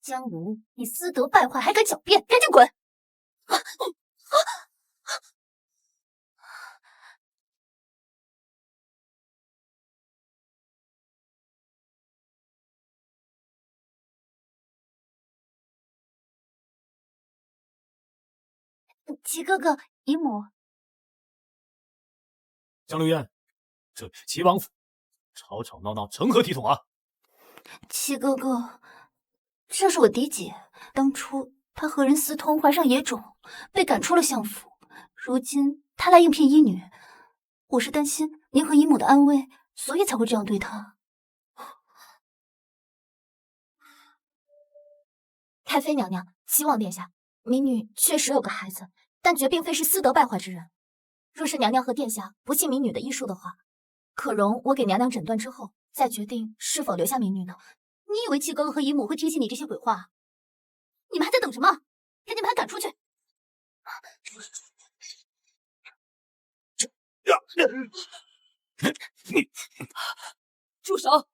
江如，你私德败坏，还敢狡辩，赶紧滚！齐哥哥，姨母。江流烟，这是齐王府，吵吵闹闹，成何体统啊？齐哥哥，这是我嫡姐，当初她和人私通，怀上野种，被赶出了相府。如今她来应聘医女，我是担心您和姨母的安危，所以才会这样对她。太妃娘娘，齐王殿下，民女确实有个孩子，但绝并非是私德败坏之人。若是娘娘和殿下不信民女的医术的话，可容我给娘娘诊断之后，再决定是否留下民女呢？你以为齐哥哥和姨母会听信你这些鬼话？你们还在等什么？赶紧把他赶出去！住手！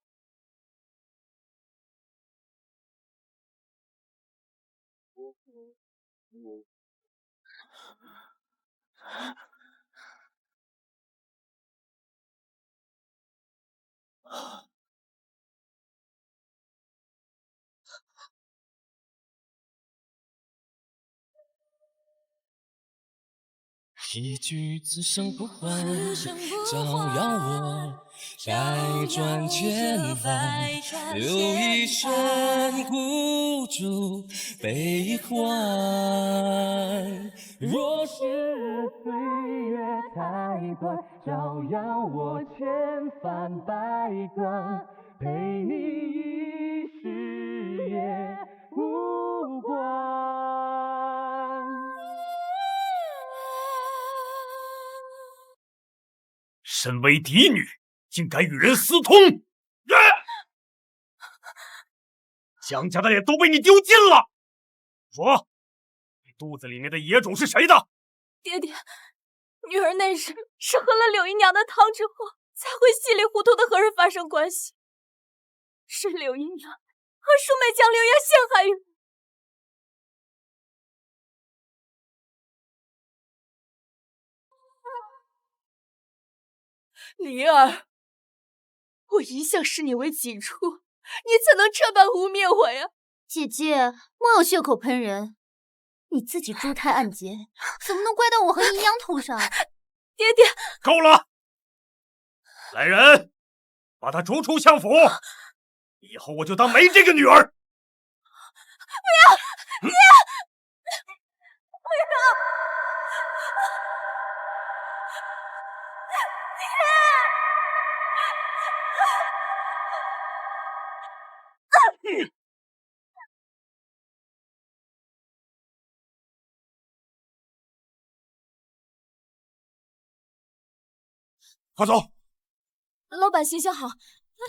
一句此生不换，照耀我百转千帆，留一身孤注悲欢。若是岁月太短，照耀我千帆百转，陪你一世也无关。身为嫡女，竟敢与人私通！江家的脸都被你丢尽了！说，你肚子里面的野种是谁的？爹爹，女儿那时是喝了柳姨娘的汤之后，才会稀里糊涂的和人发生关系。是柳姨娘和淑美将柳爷陷害于我。灵儿，我一向视你为己出，你怎能这般污蔑我呀？姐姐，莫有血口喷人，你自己珠胎暗结，怎么能怪到我和姨娘头上？爹爹，够了！来人，把她逐出相府，以后我就当没这个女儿。不要，爹！不要！快走！老板行行好，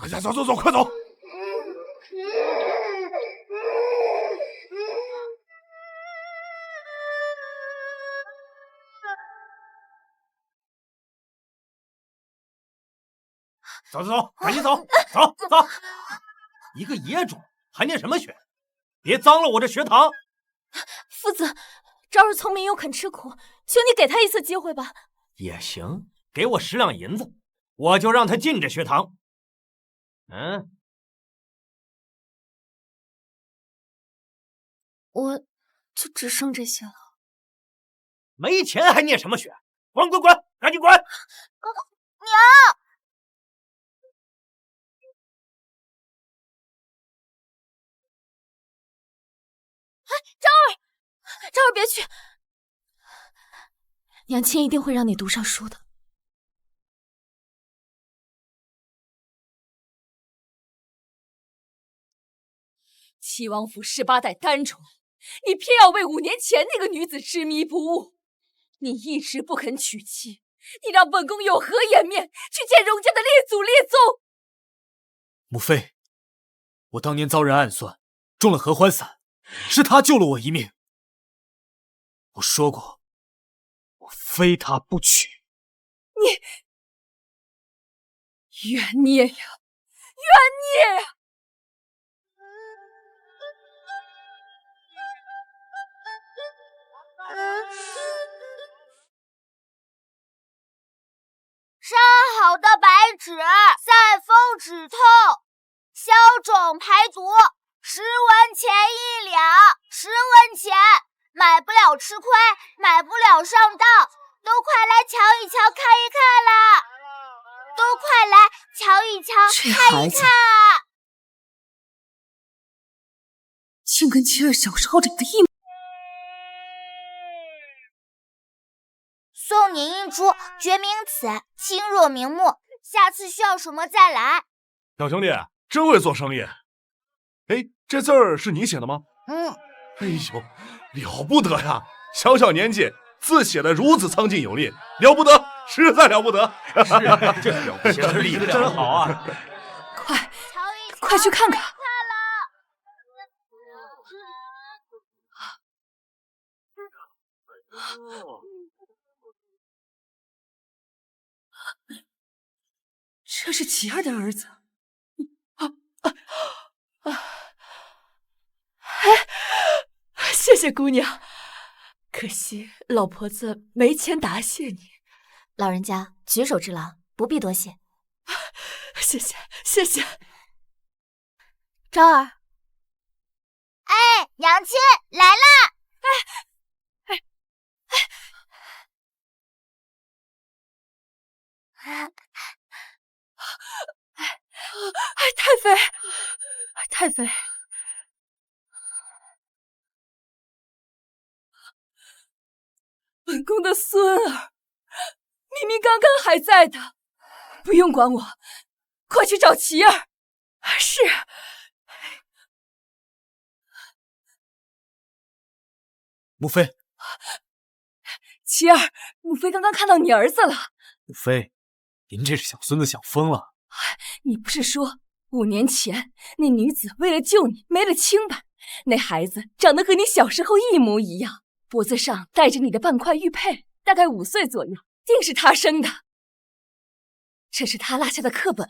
快走走走，快走！走走走，赶紧走，走走！一个野种还念什么学？别脏了我这学堂！夫子，昭儿聪明又肯吃苦，请你给他一次机会吧。也行，给我10两银子，我就让他进这学堂。嗯，我就只剩这些了。没钱还念什么学？滚滚滚，赶紧滚！娘！昭儿别去，娘亲一定会让你读上书的。齐王府18代单宠，你偏要为5年前那个女子执迷不悟，你一直不肯娶妻，你让本宫有何颜面去见荣家的列祖列宗？母妃，我当年遭人暗算，中了合欢散，是他救了我一命。我说过，我非他不娶。你冤孽呀，冤孽呀！吃亏，买不了上当，都快来瞧一瞧，看一看啦！都快来瞧一瞧，看一看啊！竟跟妻儿小时候长得一模。送你一株决明子，清热明目，下次需要什么再来。小兄弟真会做生意。哎，这字儿是你写的吗？哎呦，了不得呀！小小年纪字写的如此苍劲有力，了不得，实在了不得。是，这了不起，理得真好啊！快去看看。这是琪儿的儿子。谢谢姑娘，可惜老婆子没钱答谢你。老人家举手之劳，不必多谢。谢谢谢谢。昭儿，哎，娘亲来啦！太妃，本宫的孙儿，明明刚刚还在的，不用管我，快去找琪儿。是。母妃，琪儿，母妃刚刚看到你儿子了。母妃，您这是想孙子想疯了。你不是说5年前那女子为了救你没了清白，那孩子长得和你小时候一模一样，脖子上戴着你的半块玉佩，大概5岁左右，定是他生的。这是他落下的课本。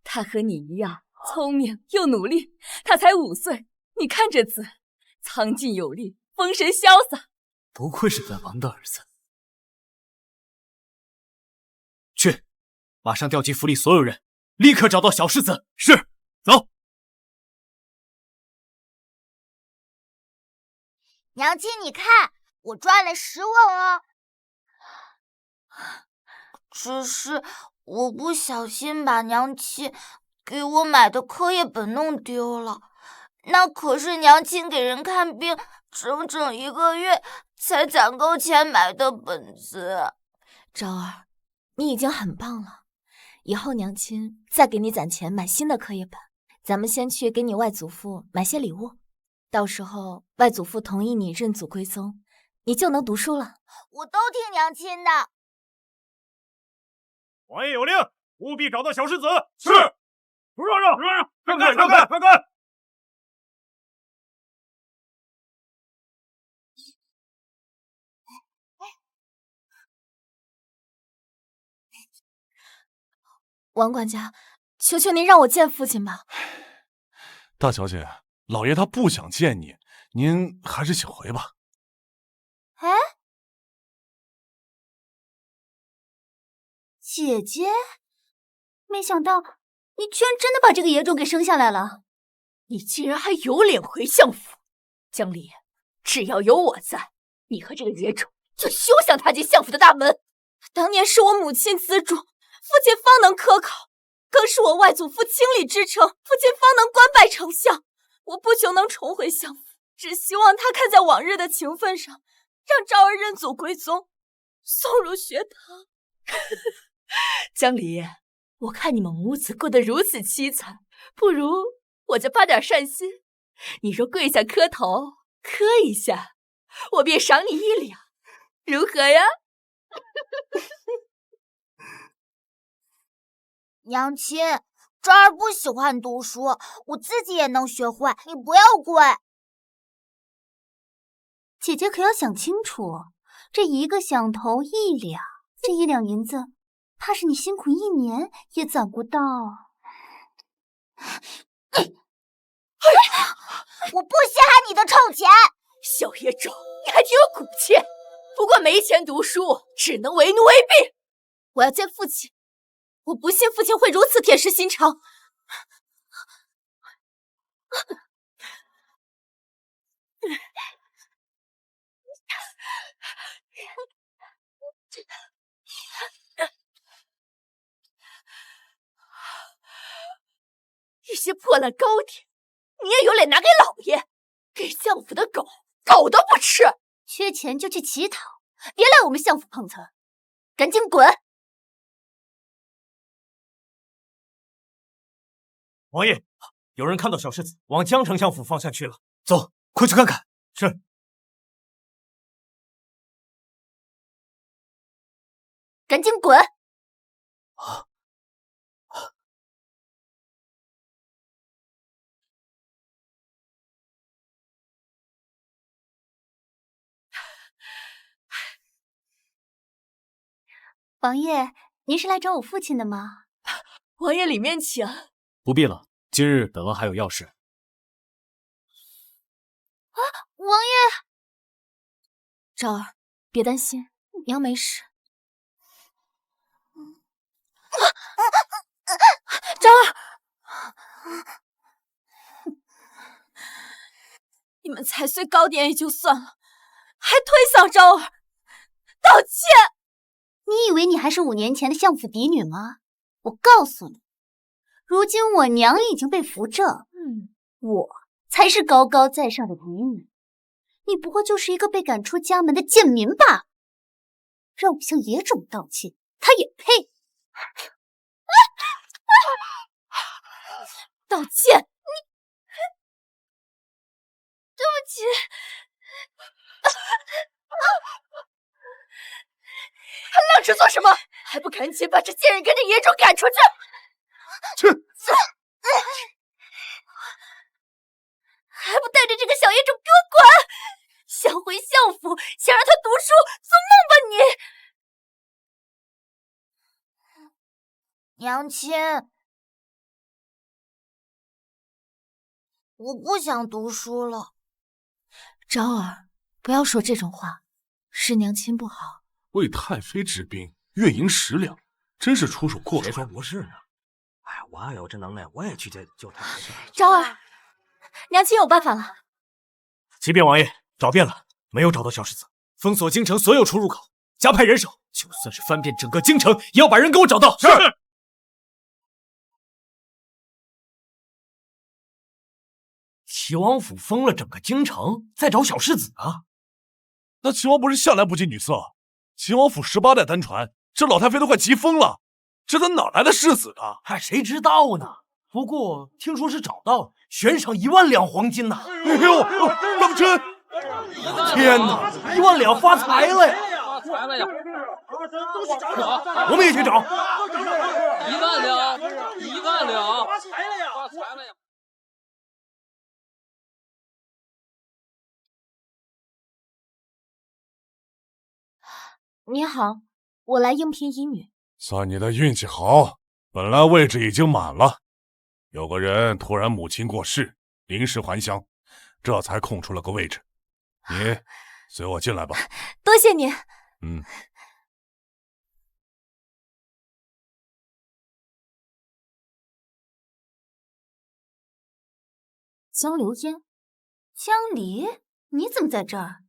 他和你一样聪明又努力，他才5岁，你看这字，苍劲有力，风神潇洒。不愧是本王的儿子。去，马上调集府里所有人，立刻找到小世子。是，走。娘亲，你看，我赚了10文哦。只是我不小心把娘亲给我买的课业本弄丢了，那可是娘亲给人看病整整1个月才攒够钱买的本子。昭儿，你已经很棒了，以后娘亲再给你攒钱买新的课业本。咱们先去给你外祖父买些礼物，到时候外祖父同意你认祖归宗，你就能读书了。我都听娘亲的。王爷有令，务必找到小世子。是。让开！王管家，求求您让我见父亲吧。大小姐，老爷他不想见你，您还是请回吧。哎，姐姐，没想到你居然真的把这个野种给生下来了。你竟然还有脸回相府！江离，只要有我在，你和这个野种就休想踏进相府的大门。当年是我母亲资助，父亲方能科考，更是我外祖父倾力支撑，父亲方能官拜丞相。我不求能重回相府，只希望他看在往日的情分上，让昭儿认祖归宗，送入学堂。江离，我看你们母子过得如此凄惨，不如我就发点善心。你若跪下磕头，磕一下，我便赏你1两，如何呀？娘亲，昭儿不喜欢读书，我自己也能学会，你不要跪。姐姐可要想清楚，这一个响头1两，这1两银子，怕是你辛苦1年也攒不到。我不稀罕你的臭钱！小野种，你还挺有骨气，不过没钱读书，只能为奴为婢。我要见父亲，我不信父亲会如此铁石心肠。些破烂糕点，你也有脸拿给老爷？给相府的狗，狗都不吃。缺钱就去乞讨，别来我们相府碰瓷儿，赶紧滚！王爷，有人看到小世子往江城相府方向去了，走，快去看看。是。赶紧滚！王爷，您是来找我父亲的吗？王爷里面请。不必了，今日本王还有要事。啊，王爷！昭儿，别担心，娘没事。昭儿，你们踩碎糕点也就算了，还推搡昭儿，道歉！你以为你还是5年前的相府嫡女吗？我告诉你，如今我娘已经被扶正，我才是高高在上的嫡女，你不过就是一个被赶出家门的贱民罢了。让我向野种道歉，他也配？道歉！你，对不起。还愣着做什么？还不赶紧把这贱人跟着野种赶出去！去！还不带着这个小野种给我滚！想回相府，想让他读书，做梦吧你！娘亲，我不想读书了。昭儿，不要说这种话，是娘亲不好。为太妃治病，月银10两，真是出手阔绰。谁说不是呢？哎，我要有这能耐，我也去救太妃。昭儿，娘亲有办法了。启禀王爷，找遍了，没有找到小世子。封锁京城所有出入口，加派人手，就算是翻遍整个京城，也要把人给我找到。是。齐王府封了整个京城，在找小世子啊？那齐王不是向来不近女色？齐王府18代单传，这老太妃都快急疯了，这他哪来的世子呢？还谁知道呢？不过听说是找到了，悬赏1万两黄金呐！哎呦，这么真！天哪，1万两发财了呀！发财了呀！我们也去找。1万两，1万两，发财了呀！发财了呀！你好，我来应聘医女。算你的运气好，本来位置已经满了，有个人突然母亲过世，临时还乡，这才空出了个位置。你随我进来吧。多谢您。江流烟，江离，你怎么在这儿？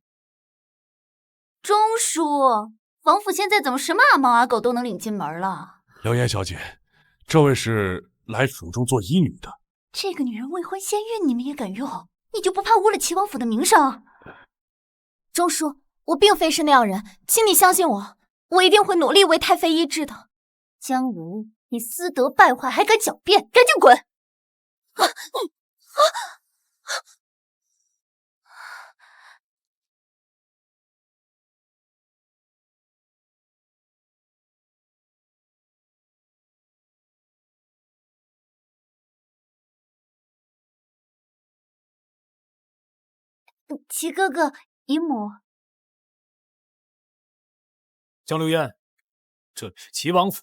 钟叔，王府现在怎么什么阿猫阿狗都能领进门了？流烟小姐，这位是来府中做医女的。这个女人未婚先孕，你们也敢用？你就不怕污了齐王府的名声？钟叔，我并非是那样人，请你相信我，我一定会努力为太妃医治的。江离，你私德败坏，还敢狡辩，赶紧滚！齐哥哥，姨母。江流烟，这里是齐王府，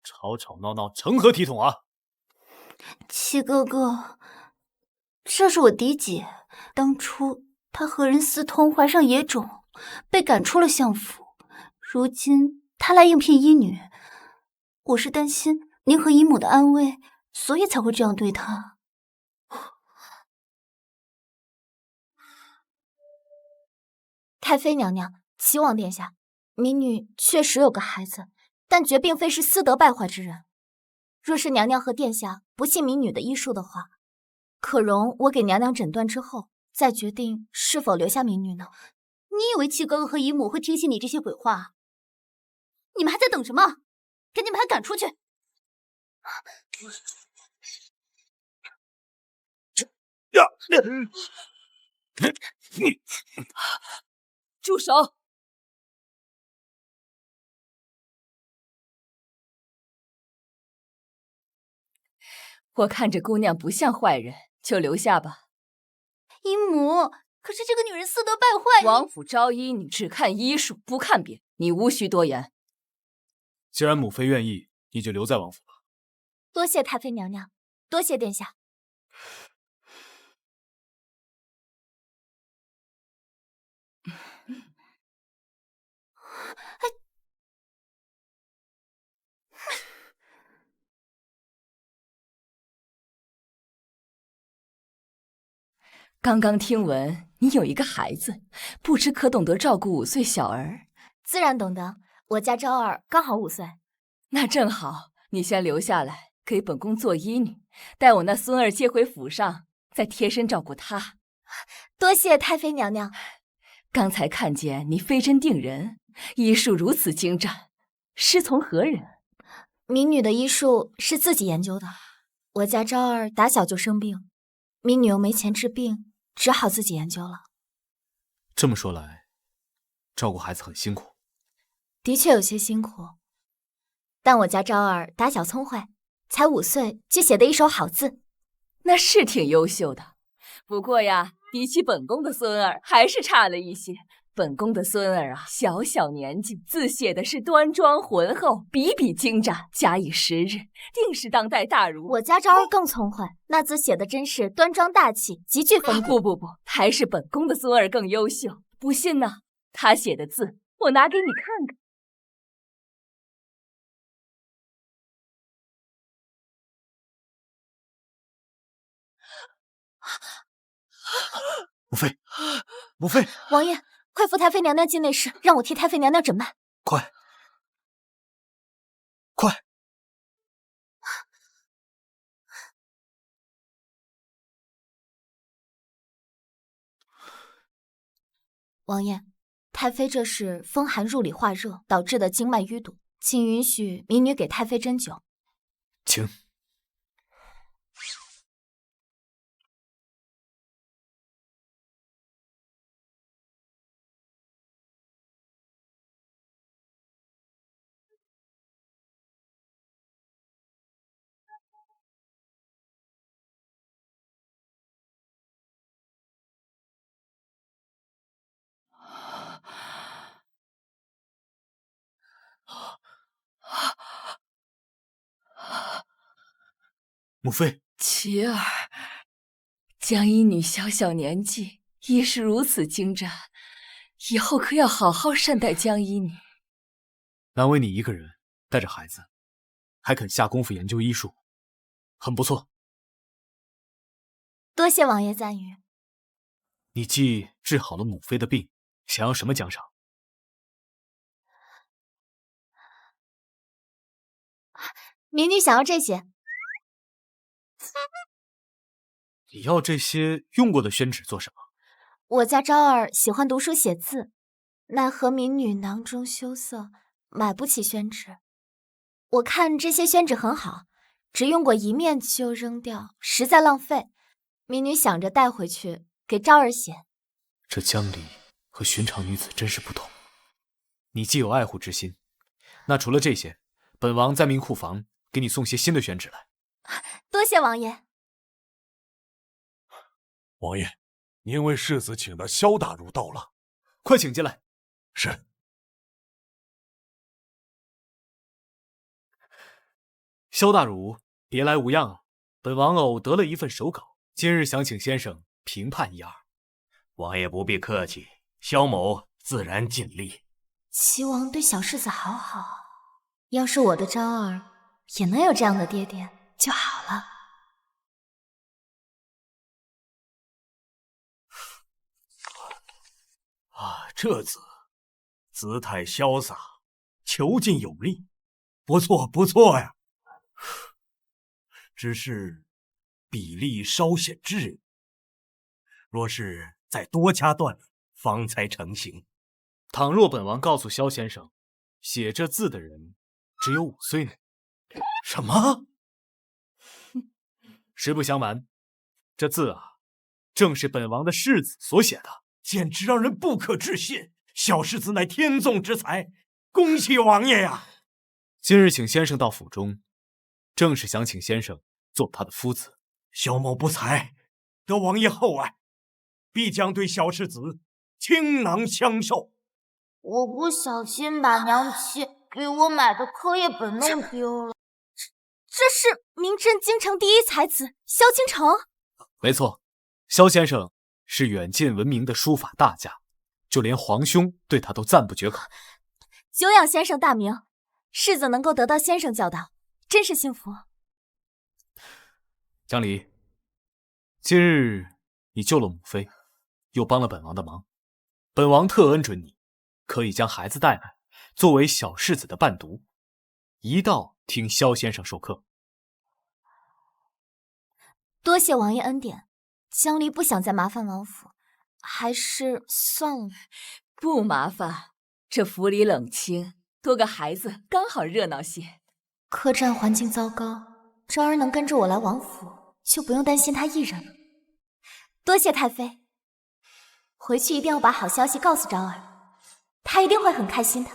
吵吵闹闹成何体统啊？齐哥哥，这是我嫡姐，当初她和人私通，怀上野种，被赶出了相府。如今她来应聘医女，我是担心您和姨母的安危，所以才会这样对她。太妃娘娘，齐王殿下，民女确实有个孩子，但绝并非是私德败坏之人。若是娘娘和殿下不信民女的医术的话，可容我给娘娘诊断之后，再决定是否留下民女呢？你以为七哥哥和姨母会听信你这些鬼话？你们还在等什么？赶紧把他赶出去！住手！我看这姑娘不像坏人，就留下吧。姨母，可是这个女人私德败坏。王府招医女只看医术，不看别，你无需多言。既然母妃愿意，你就留在王府吧。多谢太妃娘娘，多谢殿下。刚刚听闻你有一个孩子，不知可懂得照顾5岁小儿？自然懂得，我家昭儿刚好5岁。那正好，你先留下来给本宫做医女，待我那孙儿接回府上，再贴身照顾他。多谢太妃娘娘。刚才看见你飞针定人，医术如此精湛，师从何人？民女的医术是自己研究的。我家昭儿打小就生病，民女又没钱治病，只好自己研究了。这么说来，照顾孩子很辛苦。的确有些辛苦，但我家昭儿打小聪慧，才5岁就写得一手好字，那是挺优秀的。不过呀，比起本宫的孙儿，还是差了一些。本宫的孙儿啊，小小年纪，字写的是端庄浑厚，笔笔精湛，假以时日，定是当代大儒。我家昭儿更聪慧，那字写的真是端庄大气，极具风度。不，还是本宫的孙儿更优秀。不信呢，他写的字，我拿给你看看。母妃，母妃，王爷，快扶太妃娘娘进内室，让我替太妃娘娘诊脉。快！王爷，太妃这是风寒入里化热导致的经脉淤堵，请允许民女给太妃针灸。请。母妃，琪儿，江医女小小年纪，医术如此精湛，以后可要好好善待江医女。难为你一个人带着孩子，还肯下功夫研究医术，很不错。多谢王爷赞誉。你既治好了母妃的病，想要什么奖赏？民女想要这些。你要这些用过的宣纸做什么？我家昭儿喜欢读书写字，奈何民女囊中羞涩，买不起宣纸。我看这些宣纸很好，只用过1面就扔掉，实在浪费。民女想着带回去给昭儿写。这江离和寻常女子真是不同。你既有爱护之心，那除了这些，本王再命库房给你送些新的宣纸来。多谢王爷。王爷，您为世子请的萧大儒到了，快请进来。是。萧大儒，别来无恙啊！本王偶得了一份手稿，今日想请先生评判一二。王爷不必客气，萧某自然尽力。齐王对小世子好好，要是我的昭儿也能有这样的爹爹就好了。这姿态潇洒，遒劲有力，不错呀。只是比例稍显之人。若是再多加锻炼，方才成型。倘若本王告诉萧先生，写这字的人只有5岁呢？什么？实不相瞒，这字啊，正是本王的世子所写的，简直让人不可置信。小世子乃天纵之才，恭喜王爷呀！今日请先生到府中，正是想请先生做他的夫子。萧某不才，得王爷厚爱，必将对小世子倾囊相授。我不小心把娘亲给我买的课业本弄丢了。这是名震京城第一才子萧倾城。没错，萧先生是远近闻名的书法大家，就连皇兄对他都赞不绝口。久仰先生大名，世子能够得到先生教导，真是幸福。江离，今日你救了母妃，又帮了本王的忙，本王特恩准你，可以将孩子带来，作为小世子的伴读，一道听萧先生授课。多谢王爷恩典，江离不想再麻烦王府，还是算了。不麻烦，这府里冷清，多个孩子刚好热闹些。客栈环境糟糕，昭儿能跟着我来王府，就不用担心她一人了。多谢太妃，回去一定要把好消息告诉昭儿，她一定会很开心的。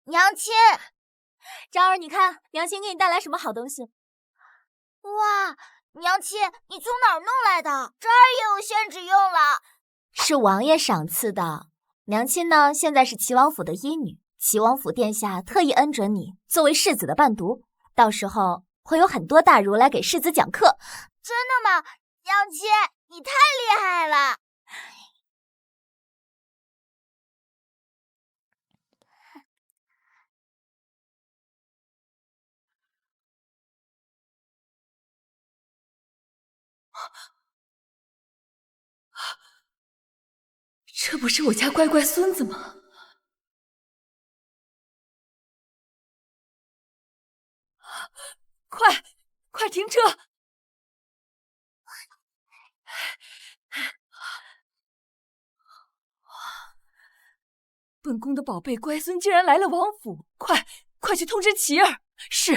娘亲，昭儿，你看娘亲给你带来什么好东西？哇，娘亲，你从哪儿弄来的？这儿也有宣纸用了。是王爷赏赐的。娘亲呢，现在是齐王府的医女，齐王府殿下特意恩准你作为世子的伴读，到时候会有很多大儒来给世子讲课。真的吗？娘亲，你太厉害了。这不是我家乖乖孙子吗？快停车！本宫的宝贝乖孙竟然来了王府，快去通知琪儿。是。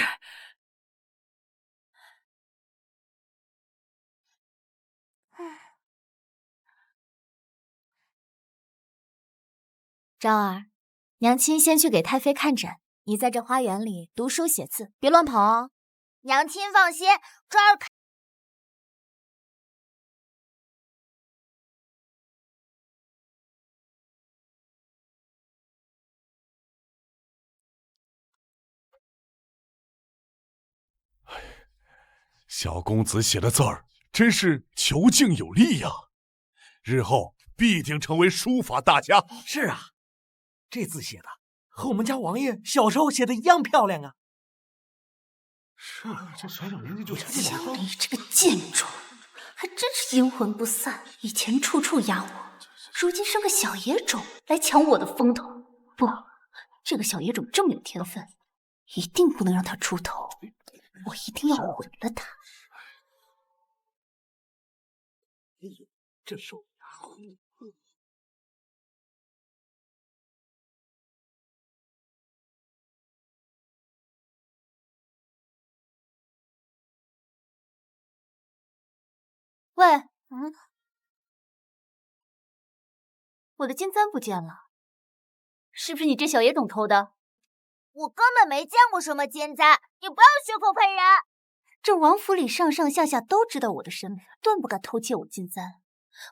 昭儿，娘亲先去给太妃看诊，你在这花园里读书写字，别乱跑哦。娘亲放心，昭儿看。小公子写的字儿真是遒劲有力呀，日后必定成为书法大家。是啊，这字写的和我们家王爷小时候写的一样漂亮啊。是啊，这小小年纪就写这江离这个贱种，还真是阴魂不散，以前处处压我，如今生个小野种来抢我的风头。不，这个小野种这么有天分，一定不能让他出头，我一定要毁了他。这手喂，我的金簪不见了，是不是你这小野种偷的？我根本没见过什么金簪，你不要血口喷人。这王府里上上下下都知道我的身份，断不敢偷窃我金簪。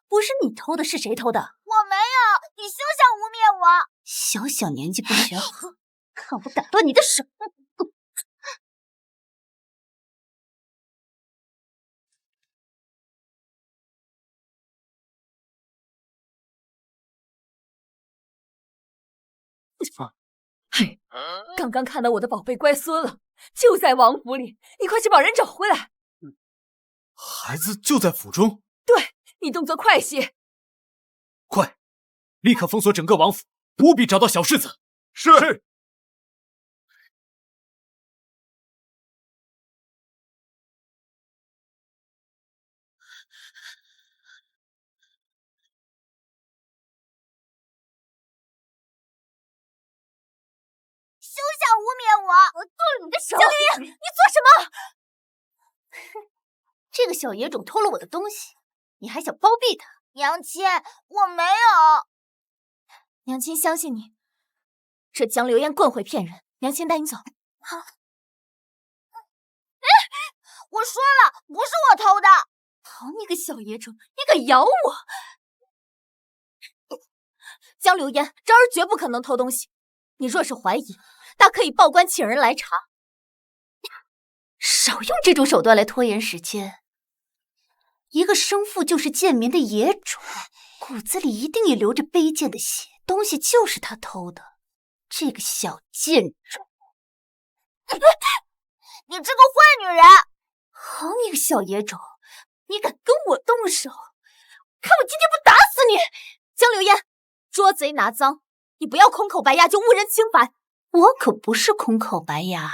不是你偷的，是谁偷的？我没有，你休想污蔑我！小小年纪不学好，看我打断你的手！嘿，刚刚看到我的宝贝乖孙了，就在王府里，你快去把人找回来。孩子就在府中。对，你动作快些。快，立刻封锁整个王府，务必找到小世子。是。休想污蔑我！我剁了你的手！江流烟，你做什么？这个小野种偷了我的东西，你还想包庇他？娘亲，我没有。娘亲相信你。这江流烟棍会骗人，娘亲带你走。好。我说了，不是我偷的。好你个小野种，你敢咬我！江流烟，昭儿绝不可能偷东西。你若是怀疑，大可以报官请人来查。少用这种手段来拖延时间。一个生父就是贱民的野种，骨子里一定也流着卑贱的血，东西就是他偷的。这个小贱种！你这个坏女人！好你个小野种，你敢跟我动手，看我今天不打死你！江流烟，捉贼拿赃，你不要空口白牙就误人清白。我可不是空口白牙。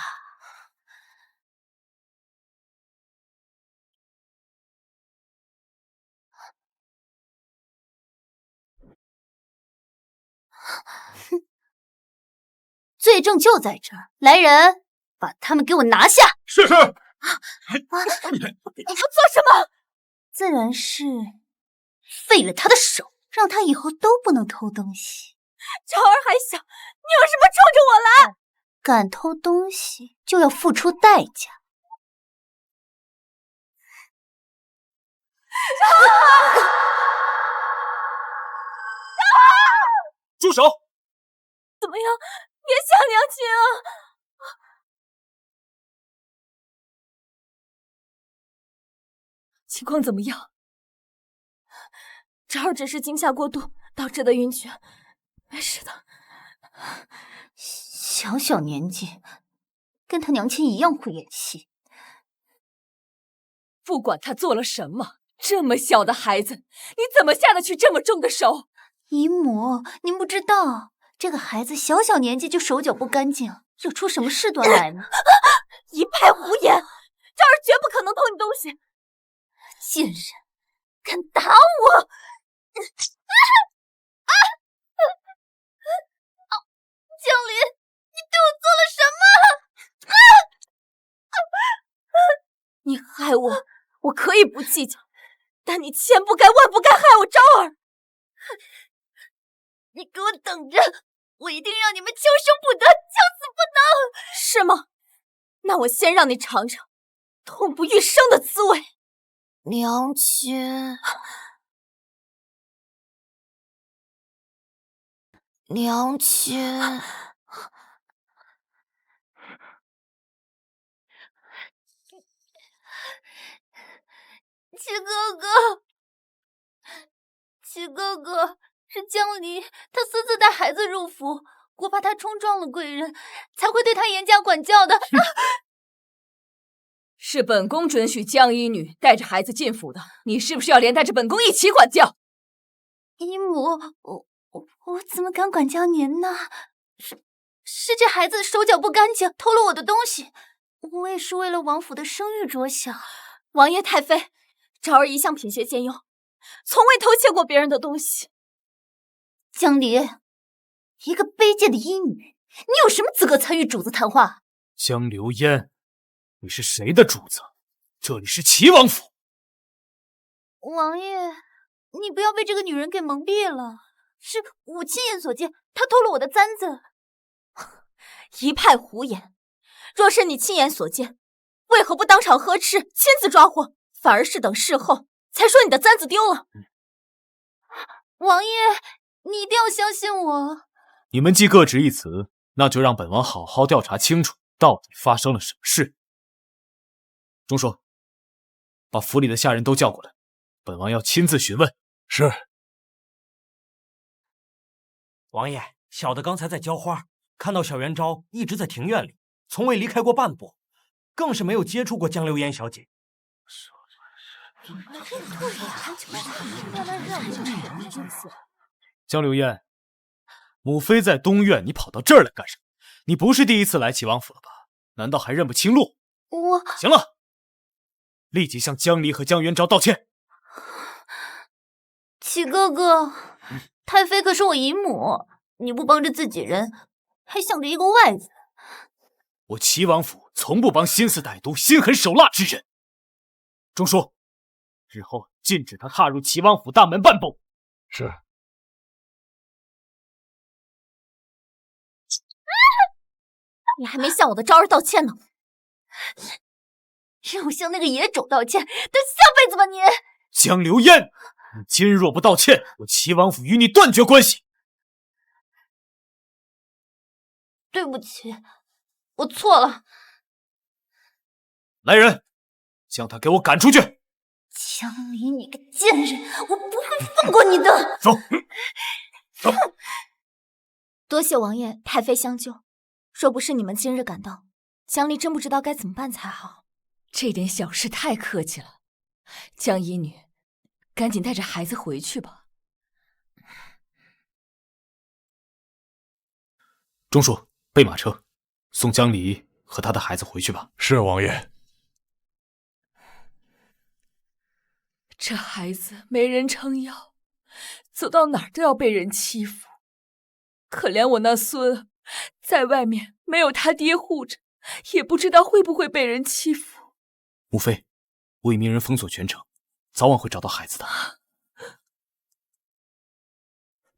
罪证就在这儿，来人，把他们给我拿下！是。你要做什么？自然是废了他的手，让他以后都不能偷东西。昭儿还小，你有什么冲着我来？敢偷东西就要付出代价。住手！怎么样？别想娘亲啊！情况怎么样？昭儿只是惊吓过度导致的晕厥，没事的。小小年纪，跟他娘亲一样会演戏。不管他做了什么，这么小的孩子，你怎么下得去这么重的手？姨母，您不知道，这个孩子小小年纪就手脚不干净，惹出什么事端来呢？一派胡言！昭儿绝不可能偷你东西。贱人，敢打我！江离，你对我做了什么？你害我，我可以不计较，但你千不该万不该害我昭儿。你给我等着，我一定让你们求生不得，求死不能！是吗？那我先让你尝尝痛不欲生的滋味。娘亲，娘亲，七哥哥，七哥哥，是江离，他私自带孩子入府，我怕他冲撞了贵人，才会对他严加管教的。是本宫准许江医女带着孩子进府的，你是不是要连带着本宫一起管教？姨母，我怎么敢管教您呢？是这孩子手脚不干净，偷了我的东西，我也是为了王府的声誉着想。王爷太妃，昭儿一向品学兼优，从未偷窃过别人的东西。江离，一个卑贱的医女，你有什么资格参与主子谈话？江流烟，你是谁的主子？这里是齐王府。王爷，你不要被这个女人给蒙蔽了。是我亲眼所见，她偷了我的簪子。一派胡言！若是你亲眼所见，为何不当场呵斥，亲自抓获，反而是等事后才说你的簪子丢了？王爷，你一定要相信我。你们既各执一词，那就让本王好好调查清楚，到底发生了什么事。钟叔，把府里的下人都叫过来，本王要亲自询问。是。王爷，小的刚才在浇花，看到小元昭一直在庭院里，从未离开过半步，更是没有接触过江流烟小姐。江流烟，母妃在东院，你跑到这儿来干什么？你不是第一次来齐王府了吧？难道还认不清路？行了，立即向江离和江元昭道歉。齐哥哥，太妃可是我姨母，你不帮着自己人，还想着一个外子。我齐王府从不帮心思歹毒、心狠手辣之人。中书，日后禁止他踏入齐王府大门半步。是。你还没向我的昭儿道歉呢，让我向那个野种道歉，等下辈子吧你！江流烟，你今日若不道歉，我齐王府与你断绝关系。对不起，我错了。来人，将他给我赶出去！江离，你个贱人，我不会放过你的！走，走。多谢王爷、太妃相救。若不是你们今日赶到，江离真不知道该怎么办才好。这点小事太客气了，江姨女，赶紧带着孩子回去吧。中书，备马车，送江离和他的孩子回去吧。是王爷。这孩子没人撑腰，走到哪儿都要被人欺负。可怜我那孙，在外面没有他爹护着，也不知道会不会被人欺负。母妃，我已命人封锁全城，早晚会找到孩子的。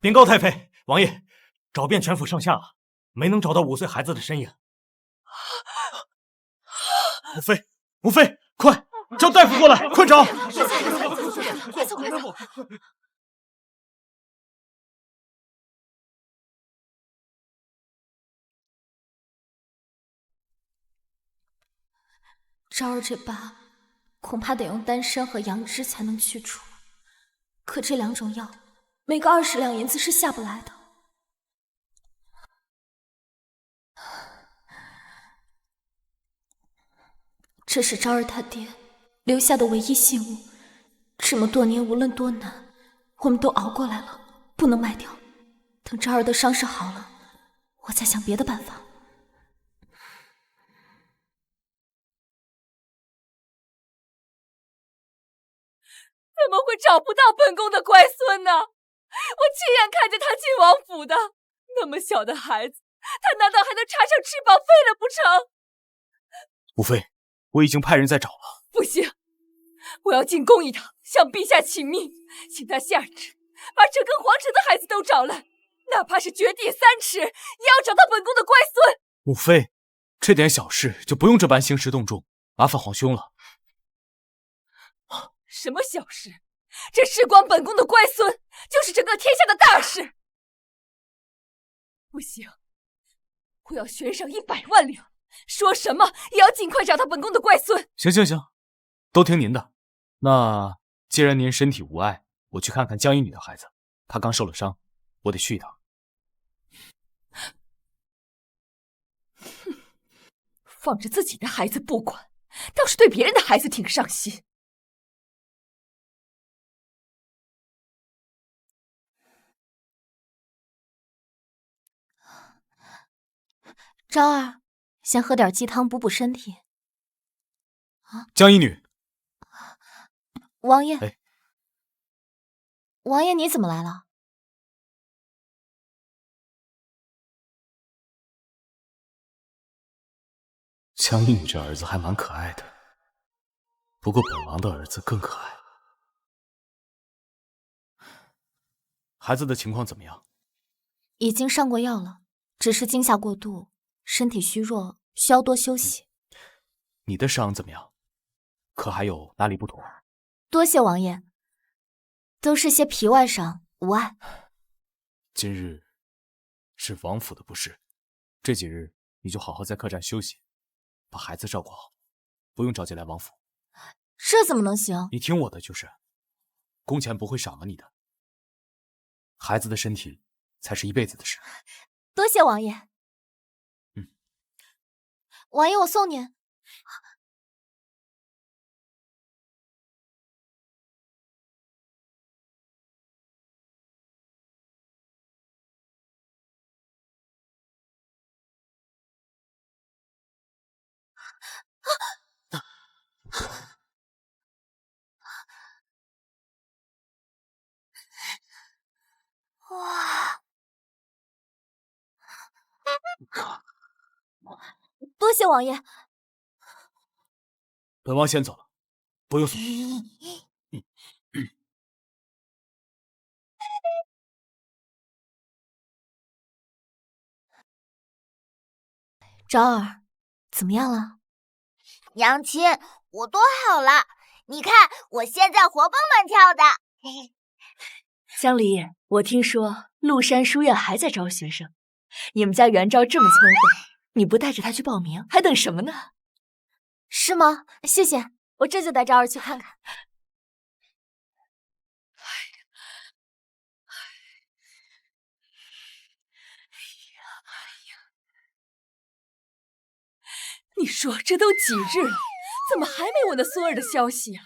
禀告太妃、王爷，找遍全府上下，没能找到5岁孩子的身影。母妃，母妃，快叫大夫过来，快找！快走，快走！昭儿这疤，恐怕得用丹参和杨枝才能去除。可这2种药，每个20两银子是下不来的。这是昭儿他爹留下的唯一信物，这么多年无论多难，我们都熬过来了，不能卖掉。等昭儿的伤势好了，我再想别的办法。怎么会找不到本宫的乖孙呢？我亲眼看着他进王府的，那么小的孩子，他难道还能插上翅膀飞了不成？母妃，我已经派人在找了。不行，我要进宫一趟，向陛下请命，请他下旨，把整个皇城的孩子都找来，哪怕是掘地3尺，也要找到本宫的乖孙。母妃，这点小事就不用这般兴师动众，麻烦皇兄了。什么小事？这事关本宫的乖孙，就是整个天下的大事。不行，我要悬赏100万两，说什么也要尽快找到本宫的乖孙。行行行，都听您的。那既然您身体无碍，我去看看江一女的孩子，她刚受了伤，我得去一趟。放着自己的孩子不管，倒是对别人的孩子挺上心。昭儿，先喝点鸡汤补补身体。江一女，王爷，哎，王爷你怎么来了？江一女这儿子还蛮可爱的，不过本王的儿子更可爱。孩子的情况怎么样？已经上过药了，只是惊吓过度，身体虚弱，需要多休息。你的伤怎么样？可还有哪里不妥？多谢王爷，都是些皮外伤，无碍。今日是王府的不是，这几日你就好好在客栈休息，把孩子照顾好，不用着急来王府。这怎么能行？你听我的就是，工钱不会少了你的，孩子的身体才是一辈子的事。多谢王爷。王爷，我送您。哇！多谢王爷。本王先走了，不用送。昭儿，怎么样了？娘亲，我多好了，你看我现在活蹦乱跳的。江离，我听说麓山书院还在招学生，你们家元昭这么聪慧，你不带着他去报名，还等什么呢？是吗？谢谢，我这就带昭儿去看看。你说这都几日了，怎么还没我那孙儿的消息啊？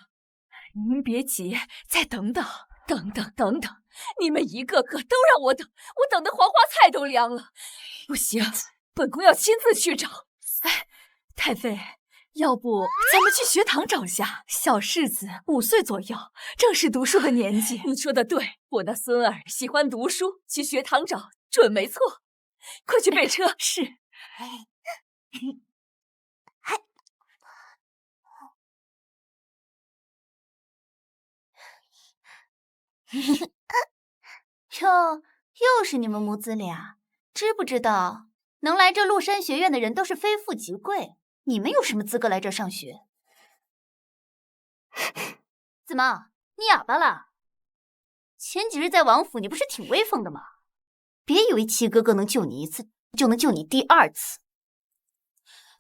您别急，再等等，等，你们一个个都让我等，我等得黄花菜都凉了。不行，本宫要亲自去找。哎，太妃，要不咱们去学堂找下？小世子5岁左右，正是读书的年纪。你说的对，我那孙儿喜欢读书，去学堂找准没错。快去备车。是。哟，又是你们母子俩，知不知道能来这麓山学院的人都是非富即贵，你们有什么资格来这上学？怎么，你哑巴了？前几日在王府，你不是挺威风的吗？别以为七哥哥能救你一次，就能救你第2次。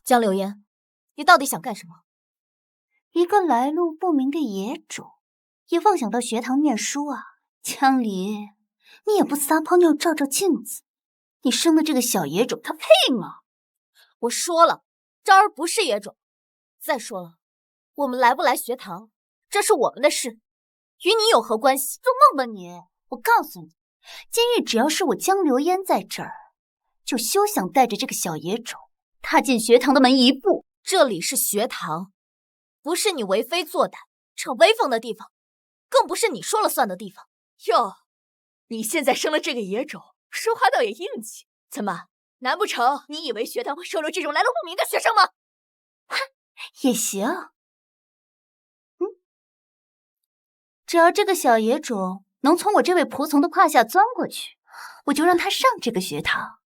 江流烟，你到底想干什么？一个来路不明的野种，也妄想到学堂念书啊！江离，你也不撒泡尿照照镜子，你生的这个小野种，他配吗？我说了，昭儿不是野种。再说了，我们来不来学堂，这是我们的事，与你有何关系？做梦吧你！我告诉你，今日只要是我江流烟在这儿，就休想带着这个小野种踏进学堂的门一步。这里是学堂，不是你为非作歹、逞威风的地方，更不是你说了算的地方。哟，你现在生了这个野种，说话倒也硬气。怎么，难不成你以为学堂会收留这种来路不明的学生吗？也行，只要这个小野种能从我这位仆从的胯下钻过去，我就让他上这个学堂。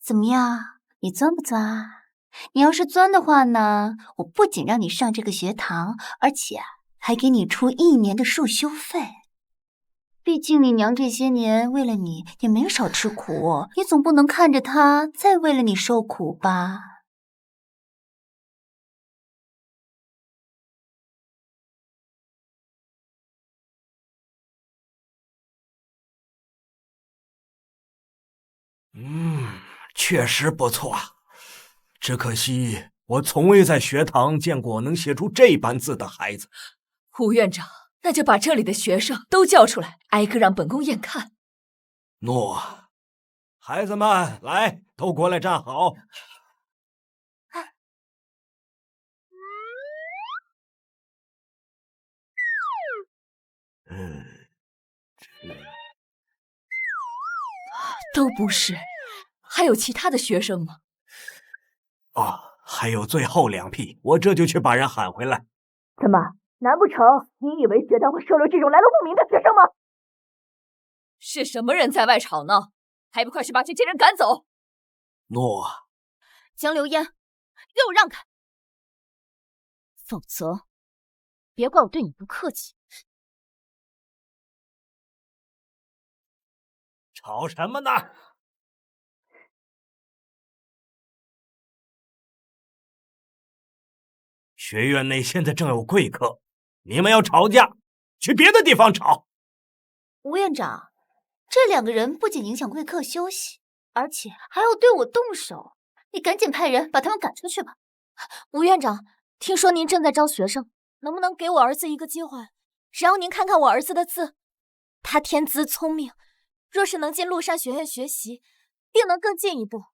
怎么样，你钻不钻？你要是钻的话呢，我不仅让你上这个学堂，而且还给你出1年的束修费。毕竟你娘这些年为了你也没少吃苦，你总不能看着她再为了你受苦吧？确实不错，只可惜我从未在学堂见过能写出这般字的孩子。吴院长，那就把这里的学生都叫出来，挨个让本宫验看。诺。孩子们，来，都过来站好。都不是，还有其他的学生吗？还有最后2批，我这就去把人喊回来。怎么，难不成你以为学堂会收留这种来路不明的学生吗？是什么人在外吵闹？还不快去把这些人赶走！诺。江流烟，给我让开，否则别怪我对你不客气。吵什么呢？学院内现在正有贵客，你们要吵架，去别的地方吵。吴院长，这2个人不仅影响贵客休息，而且还要对我动手，你赶紧派人把他们赶出去吧。吴院长，听说您正在招学生，能不能给我儿子一个机会，让您看看我儿子的字？他天资聪明，若是能进麓山学院学习，定能更进一步。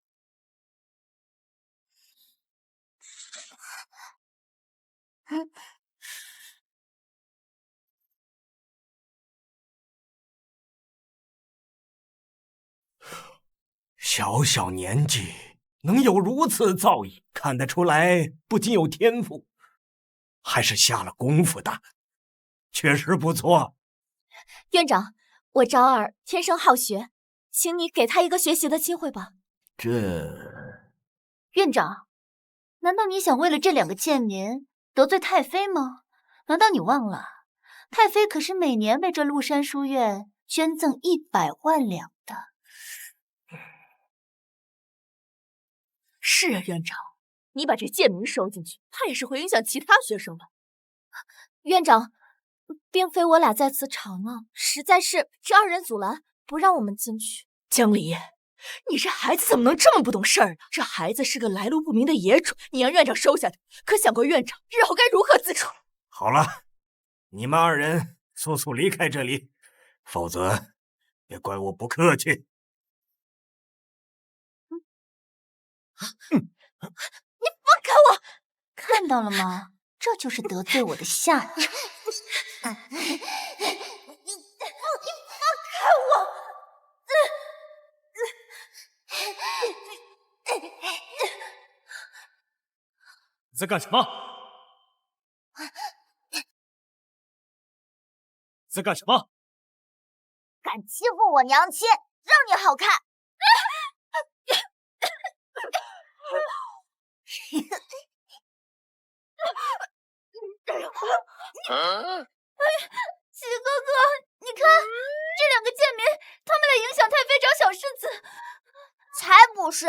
小小年纪能有如此造诣，看得出来不仅有天赋，还是下了功夫的，确实不错。院长，我昭儿天生好学，请你给他一个学习的机会吧。院长，难道你想为了这2个贱民得罪太妃吗？难道你忘了，太妃可是每年为这麓山书院捐赠100万两的。是啊，院长，你把这贱民收进去，怕也是会影响其他学生的。院长，并非我俩在此吵闹，实在是这2人阻拦，不让我们进去。江离，你这孩子怎么能这么不懂事儿呢？这孩子是个来路不明的野种，你让院长收下他，可想过院长日后该如何自处？好了，你们2人速速离开这里，否则别怪我不客气。你放开我！看到了吗？这就是得罪我的下场。你放开我！你在干什么？在干什么？敢欺负我娘亲，让你好看！齐哥哥，你看这2个贱民，他们来影响太妃找小世子。才不是，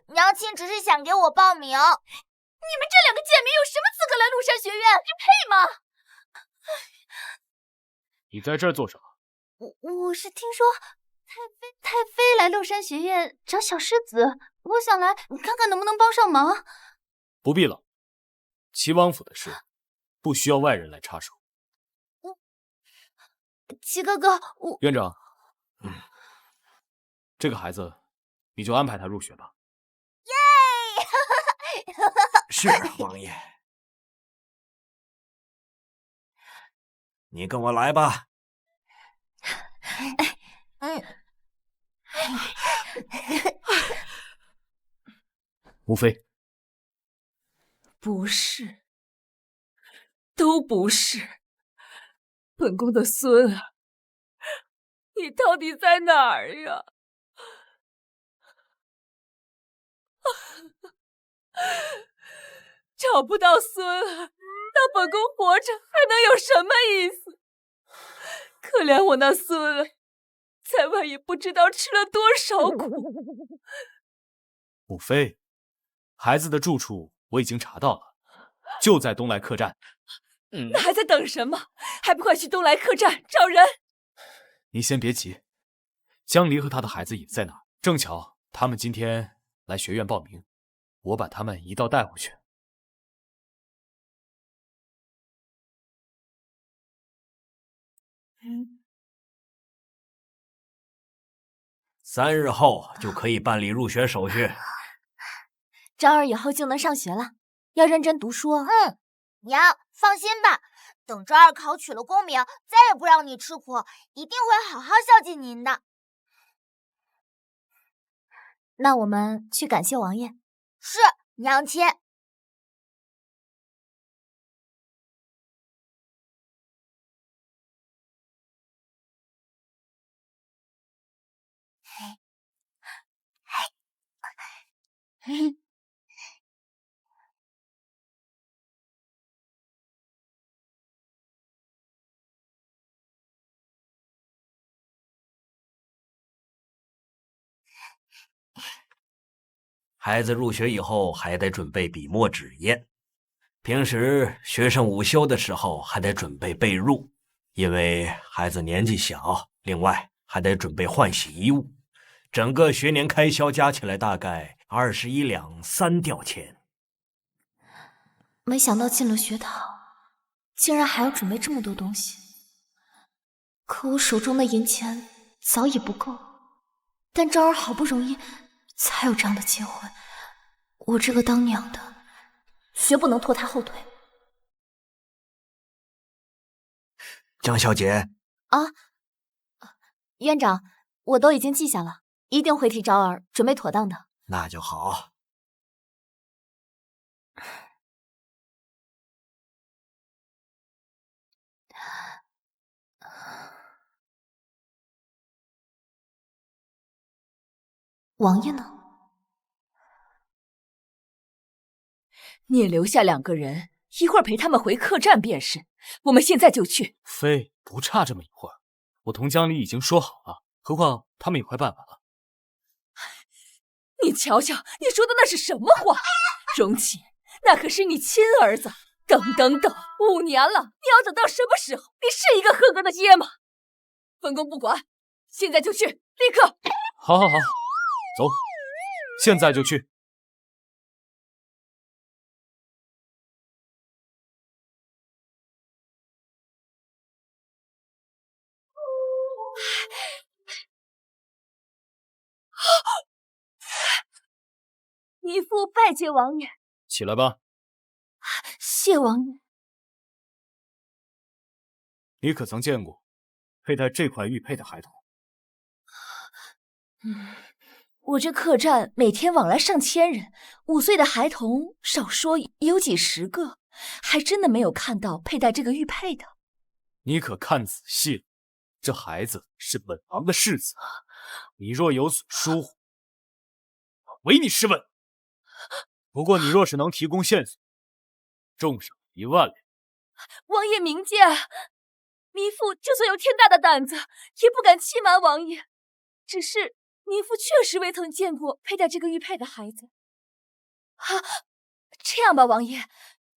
娘亲只是想给我报名。你们这2个贱民有什么资格来麓山学院？你配吗？你在这儿做什么？我是听说太妃来麓山学院找小世子，我想来看看能不能帮上忙。不必了，齐王府的事不需要外人来插手。齐哥哥，院长，这个孩子你就安排他入学吧。耶！是王爷，你跟我来吧。母妃，不是，都不是。本宫的孙儿，你到底在哪儿呀？找不到孙儿，那本宫活着还能有什么意思？可怜我那孙儿，在外也不知道吃了多少苦。母妃，孩子的住处我已经查到了，就在东来客栈。那还在等什么？还不快去东来客栈找人！您先别急，江离和他的孩子也在那儿，正巧他们今天来学院报名，我把他们一道带回去。3日后就可以办理入学手续。昭儿以后就能上学了，要认真读书哦。娘，放心吧，等昭儿考取了功名，再也不让你吃苦，一定会好好孝敬您的。那我们去感谢王爷。是，娘亲。孩子入学以后还得准备笔墨纸砚，平时学生午休的时候还得准备被褥，因为孩子年纪小，另外还得准备换洗衣物，整个学年开销加起来大概21两3吊钱。没想到进了学堂，竟然还要准备这么多东西。可我手中的银钱早已不够，但昭儿好不容易才有这样的机会，我这个当娘的绝不能拖她后腿。江小姐啊，院长，我都已经记下了。一定会替昭儿准备妥当的。那就好。王爷呢？你留下2个人，一会儿陪他们回客栈便是。我们现在就去。妃不差这么一会儿，我同江离已经说好了，何况他们也快办完了。你瞧瞧，你说的那是什么话？荣启，那可是你亲儿子。等，5年了，你要等到什么时候？你是一个合格的爹吗？本宫不管，现在就去，立刻。好，走，现在就去。姨父拜见王爷。起来吧。谢王爷。你可曾见过佩戴这块玉佩的孩童？我这客栈每天往来上千人，5岁的孩童少说也有几10个，还真的没有看到佩戴这个玉佩的。你可看仔细了，这孩子是本王的世子，你若有所疏忽，我唯你是问。不过你若是能提供线索，重赏1万两。王爷明鉴，糜父就算有天大的胆子，也不敢欺瞒王爷。只是糜父确实未曾见过佩戴这个玉佩的孩子。这样吧，王爷，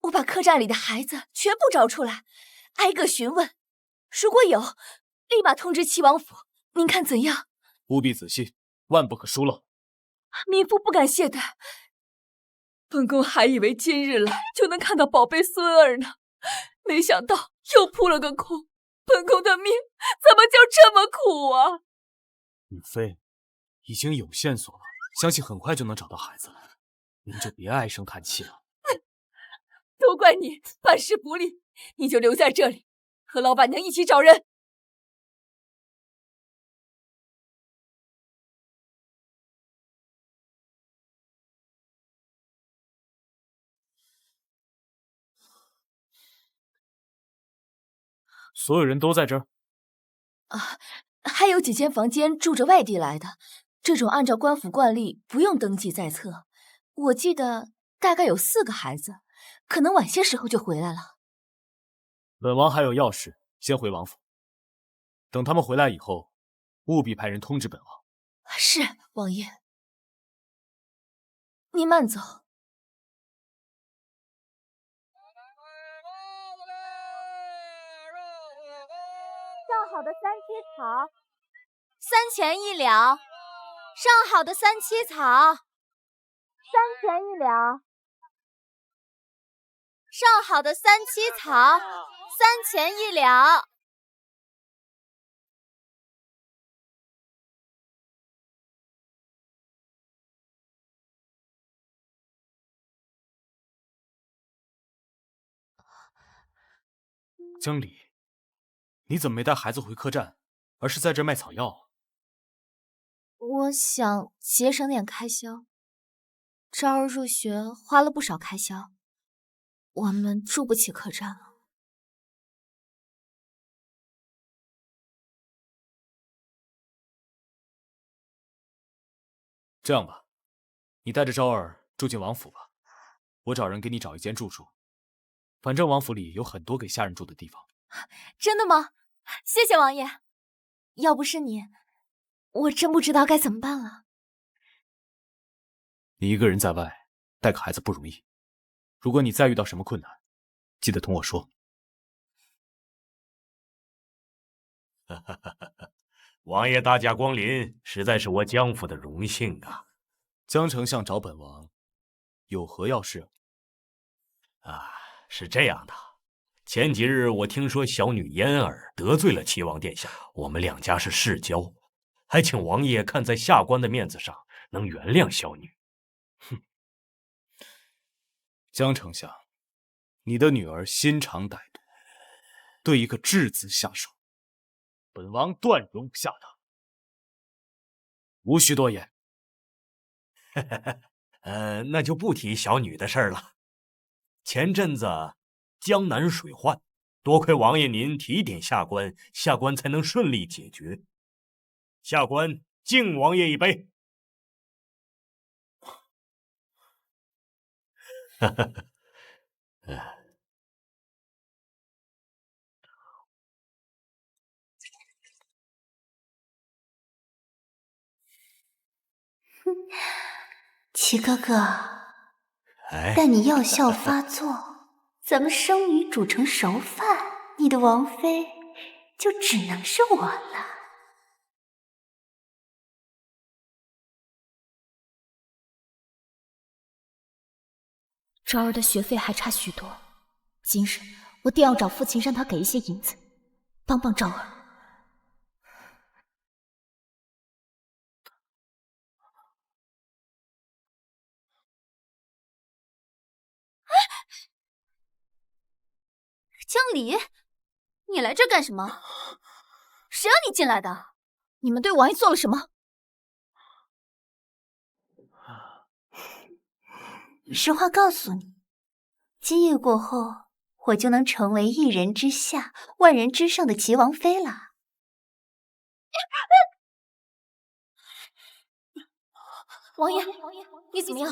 我把客栈里的孩子全部找出来，挨个询问，如果有，立马通知齐王府。您看怎样？务必仔细，万不可疏漏。糜父不敢懈怠。本宫还以为今日来就能看到宝贝孙儿呢，没想到又扑了个空。本宫的命怎么就这么苦啊！允妃，已经有线索了，相信很快就能找到孩子了。您就别唉声叹气了。都怪你办事不力，你就留在这里，和老板娘一起找人。所有人都在这儿？还有几间房间住着外地来的，这种按照官府惯例不用登记在册。我记得大概有4个孩子，可能晚些时候就回来了。本王还有要事，先回王府。等他们回来以后，务必派人通知本王。是，王爷。您慢走。上好的3七草，3钱1两。上好的3七草，3钱1两。上好的3七草，3钱1两。江离，你怎么没带孩子回客栈，而是在这卖草药？我想节省点开销。昭儿入学花了不少开销，我们住不起客栈了。这样吧，你带着昭儿住进王府吧，我找人给你找一间住处。反正王府里有很多给下人住的地方。真的吗？谢谢王爷。要不是你，我真不知道该怎么办了。你一个人在外带个孩子不容易，如果你再遇到什么困难，记得同我说。王爷大驾光临，实在是我江府的荣幸啊！江丞相找本王，有何要事？是这样的，前几日我听说小女嫣儿得罪了齐王殿下，我们2家是世交，还请王爷看在下官的面子上，能原谅小女。哼，江丞相，你的女儿心肠歹毒，对一个质子下手，本王断容不下她。无需多言。那就不提小女的事儿了。前阵子江南水患，多亏王爷您提点下官，下官才能顺利解决。下官敬王爷一杯。齐哥哥，哎，待你药效发作，咱们生米煮成熟饭，你的王妃就只能是我了。昭儿的学费还差许多，今日我定要找父亲，让他给一些银子，帮帮昭儿。江离，你来这干什么？谁让你进来的？你们对王爷做了什么？实话告诉你，今夜过后，我就能成为一人之下、万人之上的齐王妃了。王爷，你怎么样？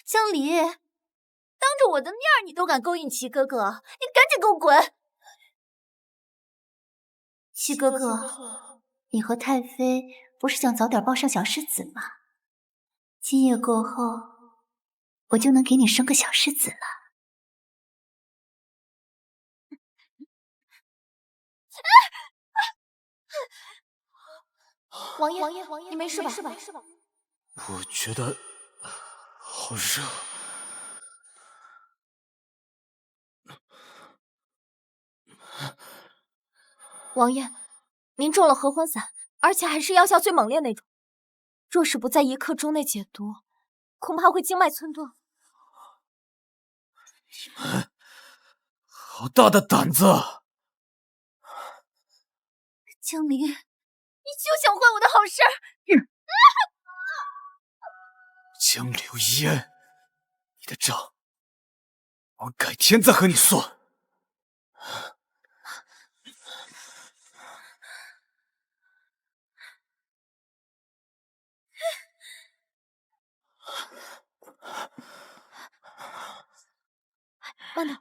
江离，当着我的面你都敢勾引齐哥哥，你赶紧给我滚！齐哥哥，你和太妃不是想早点抱上小世子吗？今夜过后，我就能给你生个小世子了。王爷，你没事吧？我觉得好热。王爷，您中了合欢散，而且还是药效最猛烈那种。若是不在1刻钟内解毒，恐怕会经脉寸断。你们好大的胆子！江离，你就想坏我的好事！江流烟，你的账我改天再和你算。慢点。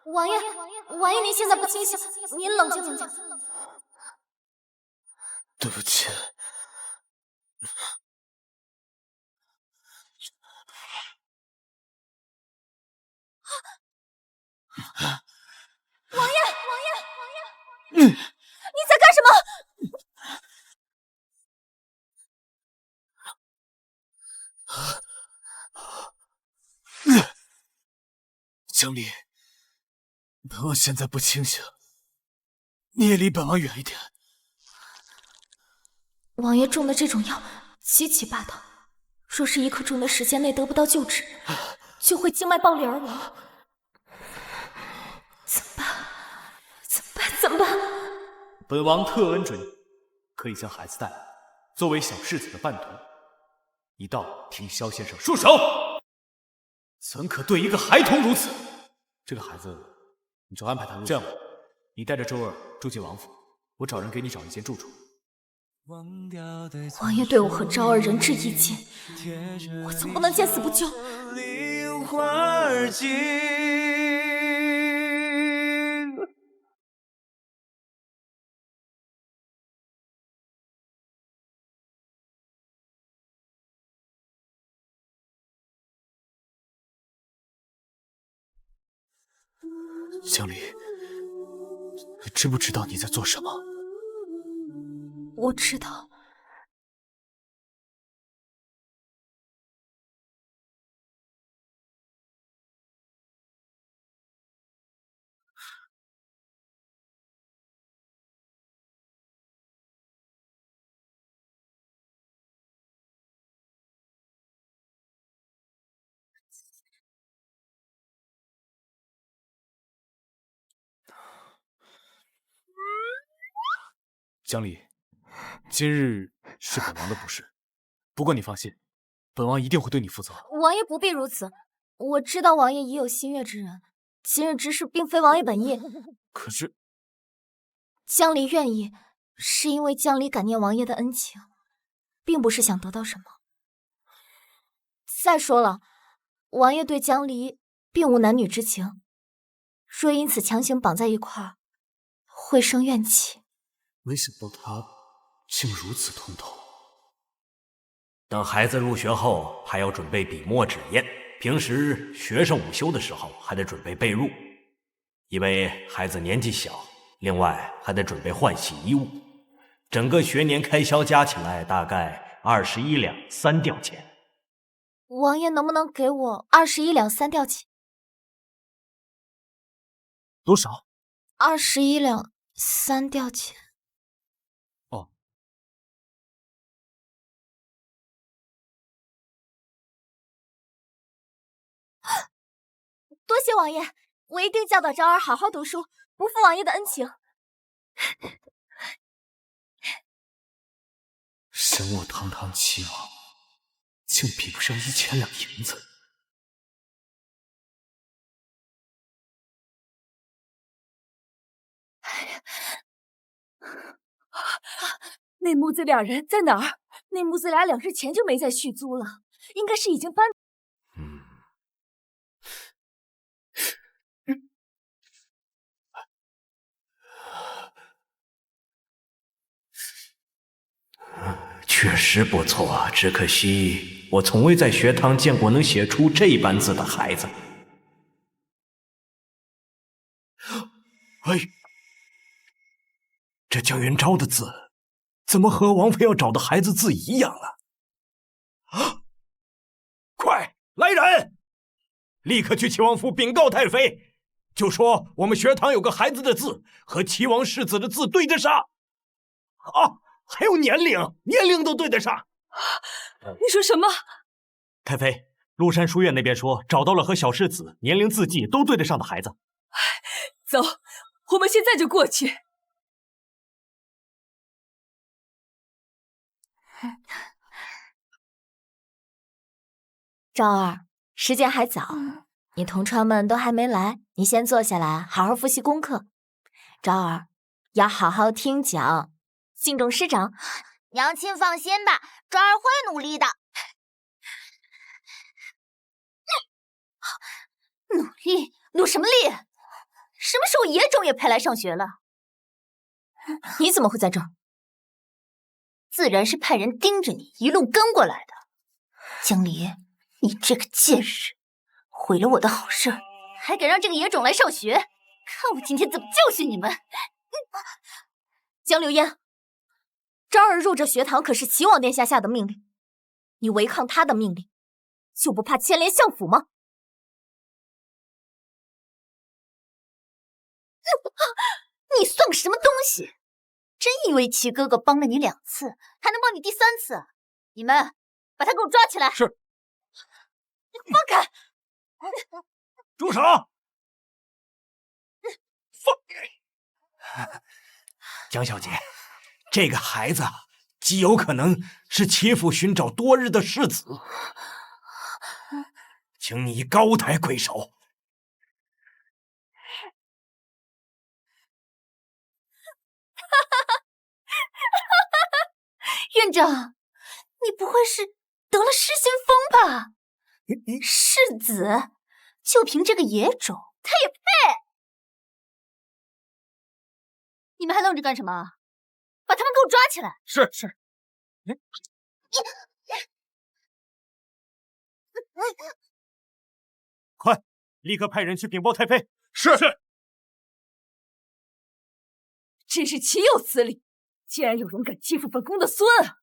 王爷，您现在不清醒，您冷静冷静。对不起。王爷，你在干什么？江离，本王现在不清醒，你也离本王远一点。王爷中的这种药极其霸道，若是1刻钟的时间内得不到救治，就会经脉爆裂而亡。怎么办？本王特恩准你，可以将孩子带来，作为小世子的伴读。一道听萧先生束手，怎可对一个孩童如此？这个孩子，你就安排他入。这样吧，你带着周儿住进王府，我找人给你找一间住处。王爷对我和昭儿仁至义尽，我总不能见死不救。江离，知不知道你在做什么？我知道。江离，今日是本王的不是，不过你放心，本王一定会对你负责。王爷不必如此，我知道王爷已有心悦之人，今日之事并非王爷本意。可是江离愿意，是因为江离感念王爷的恩情，并不是想得到什么。再说了，王爷对江离并无男女之情，若因此强行绑在一块儿，会生怨气。没想到他竟如此通透。等孩子入学后，还要准备笔墨纸砚。平时学生午休的时候，还得准备被褥，因为孩子年纪小。另外还得准备换洗衣物，整个学年开销加起来大概21两3吊钱。王爷能不能给我21两3吊钱？多少？21两3吊钱。哦。多谢王爷，我一定教导昭儿好好读书，不负王爷的恩情。身卧堂堂齐王，竟比不上1000两银子。那母子俩人在哪儿？那母子俩2日前就没再续租了，应该是已经搬。确实不错，只可惜我从未在学堂见过能写出这般字的孩子。哎，这江元昭的字，怎么和王妃要找的孩子字一样啊？啊！快来人，立刻去齐王府禀告太妃，就说我们学堂有个孩子的字和齐王世子的字对得上。啊！还有年龄都对得上。你说什么？太妃，麓山书院那边说找到了和小世子年龄字迹都对得上的孩子。走，我们现在就过去。昭儿，时间还早，你同窗们都还没来，你先坐下来好好复习功课。昭儿，要好好听讲，敬重师长。娘亲放心吧，昭儿会努力的。努力？努什么力？什么时候野种也派来上学了？你怎么会在这儿？自然是派人盯着你一路跟过来的。江离，你这个贱人，毁了我的好事，还敢让这个野种来上学？看我今天怎么教训你们！江流烟，昭儿入这学堂可是齐王殿下下的命令，你违抗他的命令，就不怕牵连相府吗？你算个什么东西？真以为齐哥哥帮了你2次，还能帮你第3次？你们把他给我抓起来！是。放开！住手！放开！江小姐，这个孩子极有可能是齐府寻找多日的世子，请你高抬贵手。院长，你不会是得了失心疯吧？世子，就凭这个野种，他也配？你们还愣着干什么？把他们给我抓起来！是。快，立刻派人去禀报太妃。是。真是岂有此理！竟然有人敢欺负本宫的孙啊！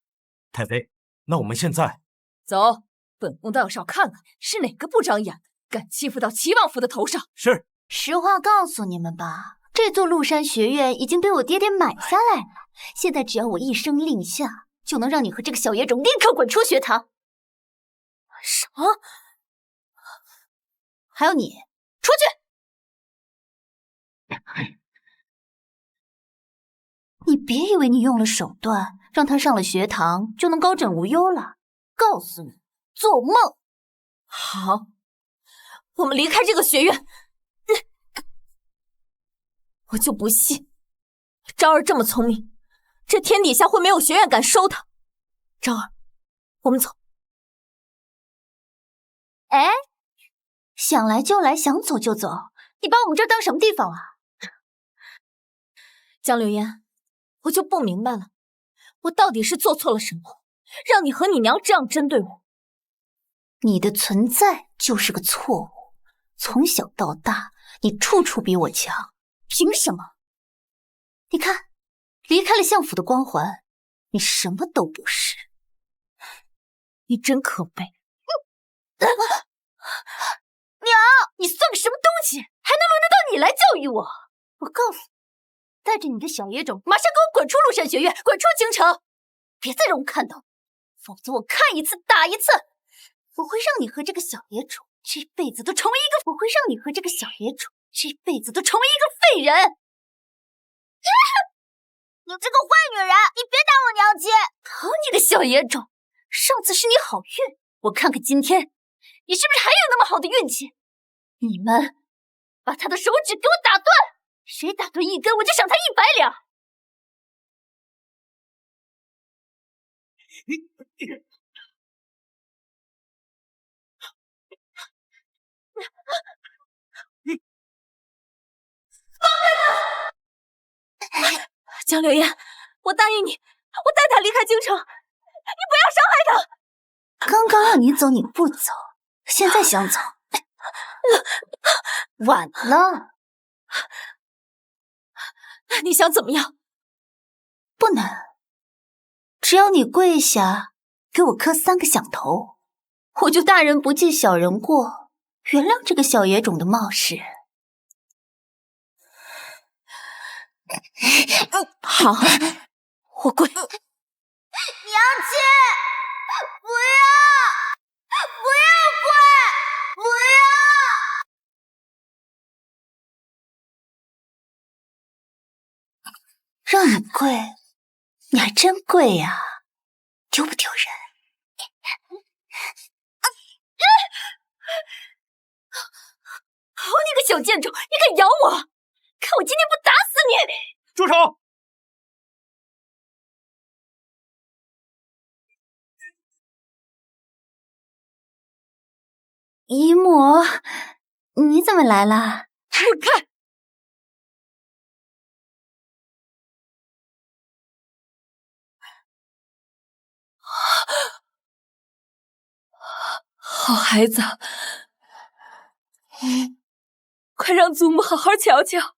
太妃，那我们现在走，本宫倒是要看看是哪个不长眼的，敢欺负到齐王府的头上。是。实话告诉你们吧，这座麓山学院已经被我爹爹买下来了，现在只要我一声令下，就能让你和这个小野种立刻滚出学堂。什么？还有你，出去！你别以为你用了手段，让他上了学堂就能高枕无忧了。告诉你，做梦！好，我们离开这个学院。我就不信，昭儿这么聪明，这天底下会没有学院敢收她。昭儿，我们走。哎，想来就来，想走就走，你把我们这儿当什么地方啊？江流烟，我就不明白了，我到底是做错了什么，让你和你娘这样针对我？你的存在就是个错误，从小到大，你处处比我强，凭什么？你看，离开了相府的光环，你什么都不是。你真可悲。娘，你算个什么东西，还能轮得到你来教育我？我告诉你，带着你的小野种，马上给我滚出陆山学院，滚出京城，别再让我看到，否则我看一次打一次。我会让你和这个小野种这辈子都成为一个，我会让你和这个小野种这辈子都成为一个废人。你这个坏女人，你别打我娘亲！好你个小野种，上次是你好运，我看看今天你是不是还有那么好的运气？你们把他的手指给我打断，谁打断一根，我就赏他100两。江流烟，我答应你，我带他离开京城，你不要伤害他。刚刚让你走你不走，现在想走，晚了。你想怎么样？不能，只要你跪下给我磕3个响头，我就大人不计小人过，原谅这个小野种的冒失。好，我跪。娘亲，不要，不要跪，不要！让你跪，你还真跪呀，丢不丢人？好你个小贱种，你敢咬我！看我今天不打死你！住手！姨母，你怎么来了？滚开！好孩子，快让祖母好好瞧瞧。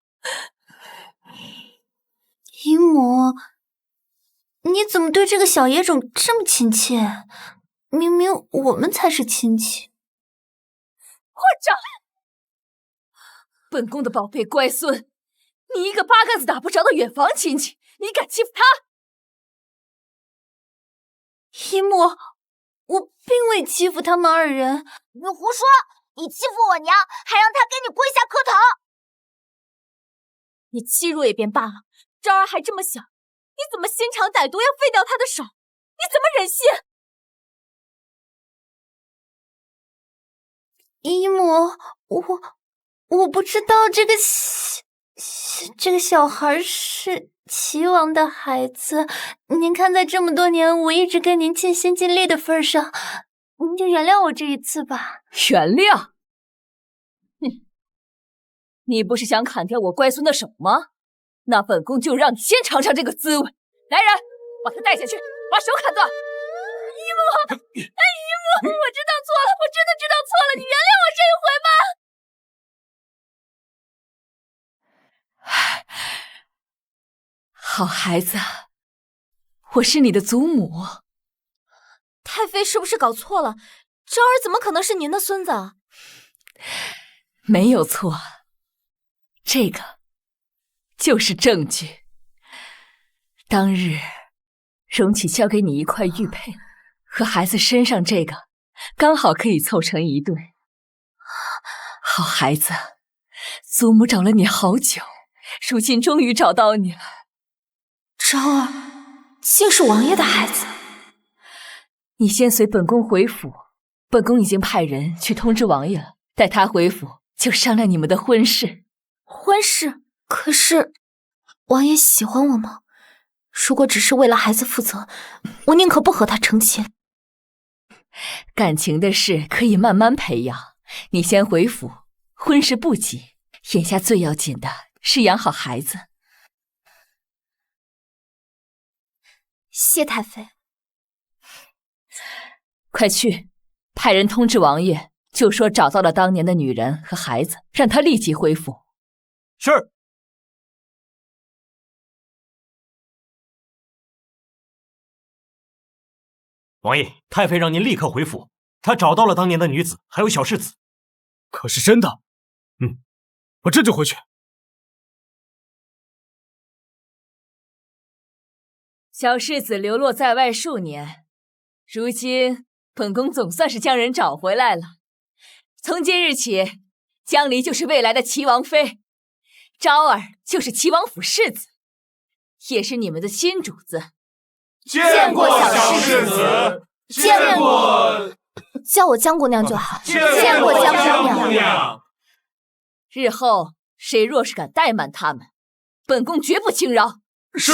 姨母，你怎么对这个小野种这么亲切？明明我们才是亲戚。混账！本宫的宝贝乖孙，你一个八竿子打不着的远房亲戚，你敢欺负他？姨母，我并未欺负他们2人。你胡说！你欺负我娘，还让她给你跪下磕头。你欺辱也便罢了，昭儿还这么小，你怎么心肠歹毒，要废掉她的手？你怎么忍心？姨母，我不知道这个小孩是齐王的孩子。您看在这么多年我一直跟您尽心尽力的份上，您就原谅我这一次吧。原谅？哼，你不是想砍掉我乖孙的手吗？那本宫就让你先尝尝这个滋味。来人，把他带下去，把手砍断。姨母，姨母，我知道错了，我真的知道错了，你原谅我这一回吧。好孩子，我是你的祖母。太妃是不是搞错了？昭儿怎么可能是您的孙子啊？没有错，这个就是证据。当日荣启交给你一块玉佩，和孩子身上这个刚好可以凑成一对。好孩子，祖母找了你好久，如今终于找到你了。昭儿竟是王爷的孩子。你先随本宫回府，本宫已经派人去通知王爷了，待他回府就商量你们的婚事。婚事？可是王爷喜欢我吗？如果只是为了孩子负责，我宁可不和他成亲。感情的事可以慢慢培养，你先回府，婚事不急，眼下最要紧的是养好孩子。谢太妃。快去，派人通知王爷，就说找到了当年的女人和孩子，让他立即恢复。是。王爷，太妃让您立刻回府，她找到了当年的女子，还有小世子。可是真的？我这就回去。小世子流落在外数年，如今本宫总算是将人找回来了。从今日起，江离就是未来的齐王妃，昭儿就是齐王府世子，也是你们的新主子。见过小世子，见过。叫我江姑娘就好。见过江姑娘。日后谁若是敢怠慢他们，本宫绝不轻饶。是。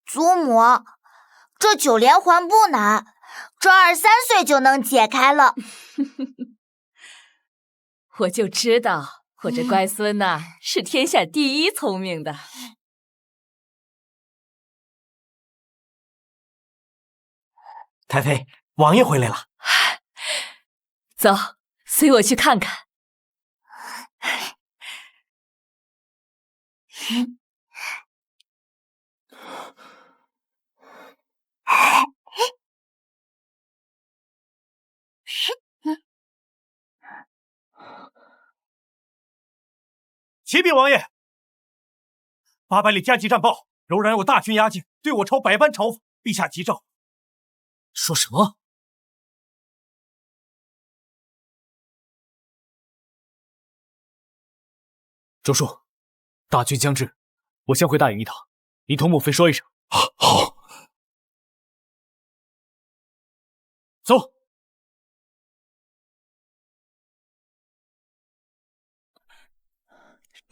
祖母，这9连环不难，昭儿3岁就能解开了。我就知道我这乖孙呐，是天下第一聪明的。太妃，王爷回来了。走，随我去看看。启禀王爷，800里加急战报，柔然有大军压境，对我朝百般嘲讽，陛下急诏。说什么？周叔，大军将至，我先回大营一趟，你同母妃说一声。好。走。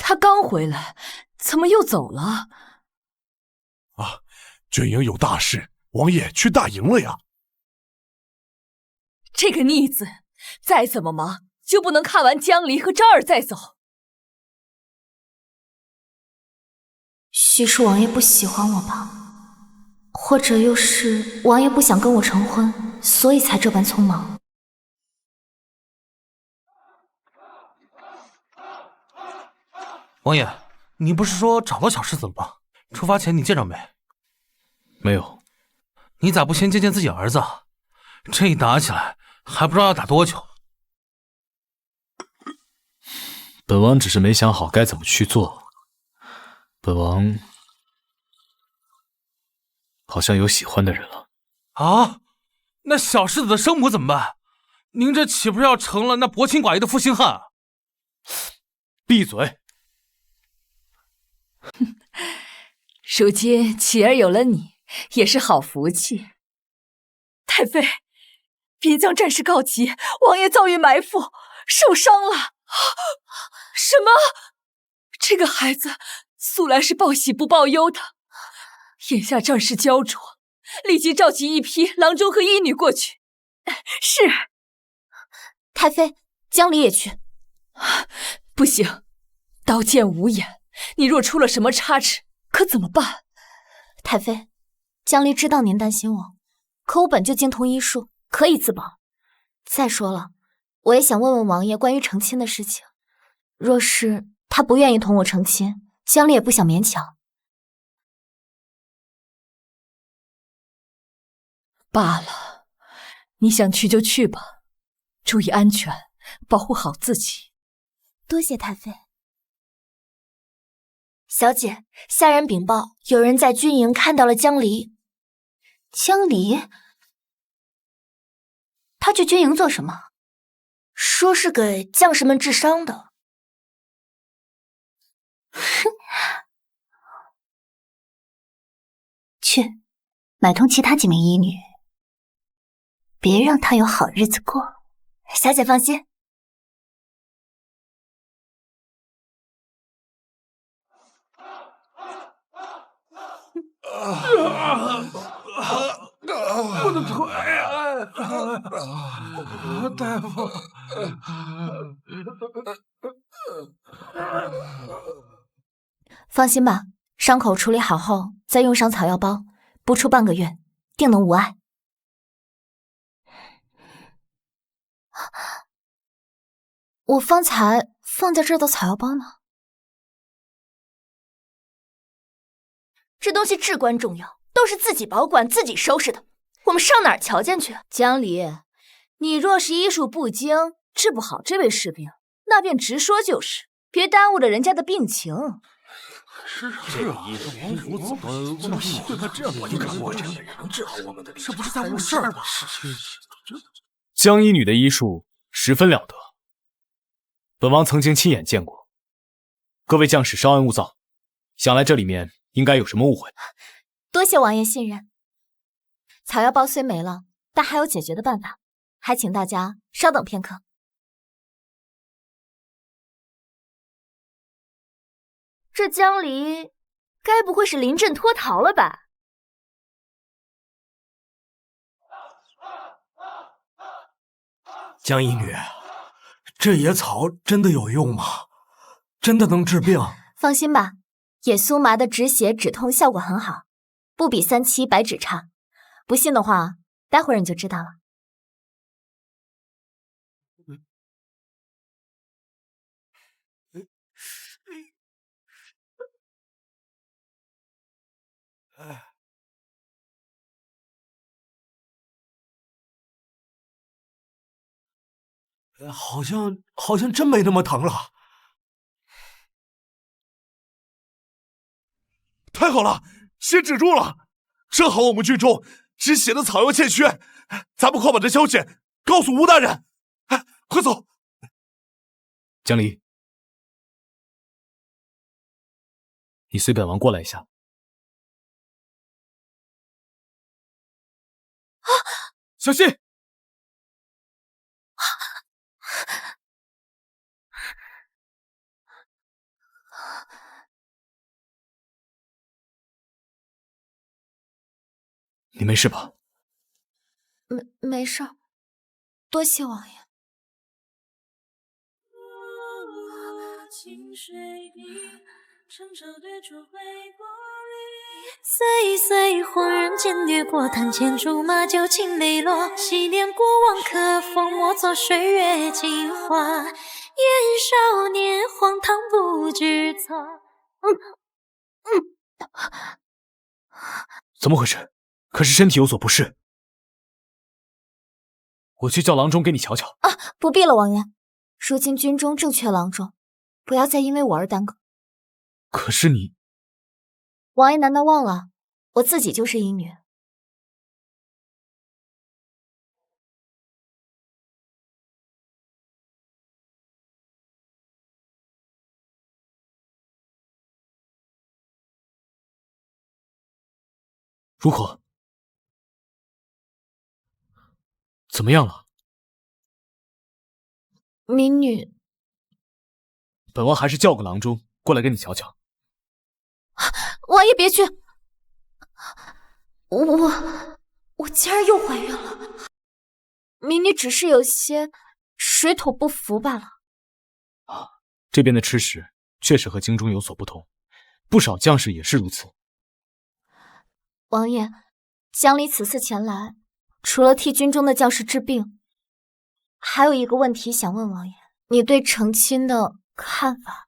他刚回来，怎么又走了？啊，军营有大事，王爷去大营了呀。这个逆子，再怎么忙就不能看完江离和昭儿再走。许是王爷不喜欢我吧？或者又是王爷不想跟我成婚，所以才这般匆忙。王爷，你不是说找到小世子了吗？出发前你见着没？没有。你咋不先见见自己儿子？这一打起来，还不知道要打多久。本王只是没想好该怎么去做。本王好像有喜欢的人了。啊？那小世子的生母怎么办？您这岂不是要成了那薄情寡义的负心汉啊？闭嘴！如今启儿有了你，也是好福气。太妃，边疆战事告急，王爷遭遇埋伏，受伤了。什么？这个孩子素来是报喜不报忧的，眼下战事焦灼，立即召集一批郎中和医女过去。是。太妃，江离也去。不行，刀剑无眼，你若出了什么差池，可怎么办？太妃，江离知道您担心我，可我本就精通医术，可以自保。再说了，我也想问问王爷关于成亲的事情。若是他不愿意同我成亲，江离也不想勉强。罢了，你想去就去吧，注意安全，保护好自己。多谢太妃。小姐，下人禀报，有人在军营看到了江离。江离？他去军营做什么？说是给将士们治伤的。去买通其他几名医女，别让她有好日子过。小姐放心。我的腿！大夫，放心吧，伤口处理好后，再用上草药包，不出半个月，定能无碍。我方才放在这儿的草药包呢？这东西至关重要，都是自己保管、自己收拾的，我们上哪儿瞧见去？江离，你若是医术不精，治不好这位士兵，那便直说就是，别耽误了人家的病情。是啊，王府怎么会派这样的医生过去？能治好我们的病？这不是在误事儿吧？江医女的医术十分了得，本王曾经亲眼见过。各位将士稍安勿躁，想来这里面应该有什么误会。多谢王爷信任。草药包虽没了，但还有解决的办法，还请大家稍等片刻。这江离该不会是临阵脱逃了吧？江医女，这野草真的有用吗？真的能治病？放心吧，野苏麻的止血止痛效果很好，不比3七白芷差。不信的话，待会儿你就知道了。好像真没那么疼了。太好了，血止住了，正好我们军中止血的草药欠缺，咱们快把这消息告诉吴大人。快走！江离，你随本王过来一下。小心！你没事吧？没事，多谢王爷。岁岁恍然间掠过，堂前竹马酒情泪落，昔年过往可否莫作岁月镜花，愿少年荒唐不知错。怎么回事？可是身体有所不适？我去叫郎中给你瞧瞧。不必了，王爷。如今军中正缺郎中，不要再因为我而耽搁。可是你……王爷难道忘了，我自己就是医女？如何？怎么样了？民女，本王还是叫个郎中过来跟你瞧瞧。王爷别去！我竟然又怀孕了。民女只是有些水土不服罢了。这边的吃食确实和京中有所不同，不少将士也是如此。王爷，江离此次前来，除了替军中的将士治病，还有一个问题想问王爷，你对成亲的看法？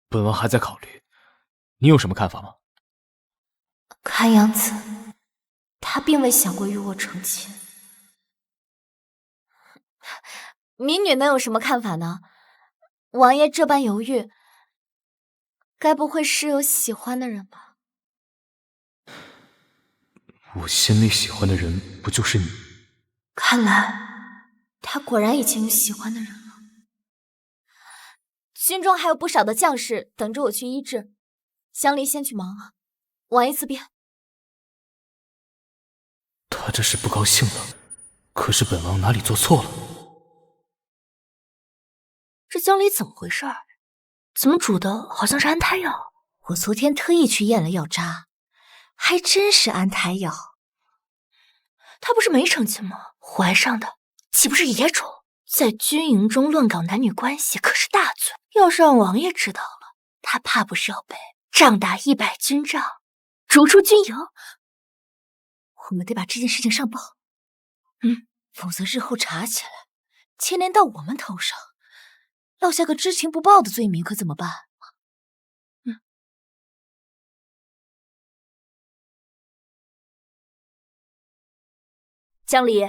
本王还在考虑，你有什么看法吗？看样子，他并未想过与我成亲。民女能有什么看法呢？王爷这般犹豫，该不会是有喜欢的人吧？我心里喜欢的人不就是你？看来他果然已经有喜欢的人了。军中还有不少的将士等着我去医治。香梨先去忙啊，王爷自便。他这是不高兴了，可是本王哪里做错了？这姜梨怎么回事？怎么煮的好像是安胎药？我昨天特意去验了药渣，还真是安胎药。她不是没成亲吗？怀上的岂不是野种？在军营中乱搞男女关系可是大罪，要是让王爷知道了，他怕不是要被杖打100军杖，逐出军营。我们得把这件事情上报，否则日后查起来，牵连到我们头上，落下个知情不报的罪名，可怎么办？江离，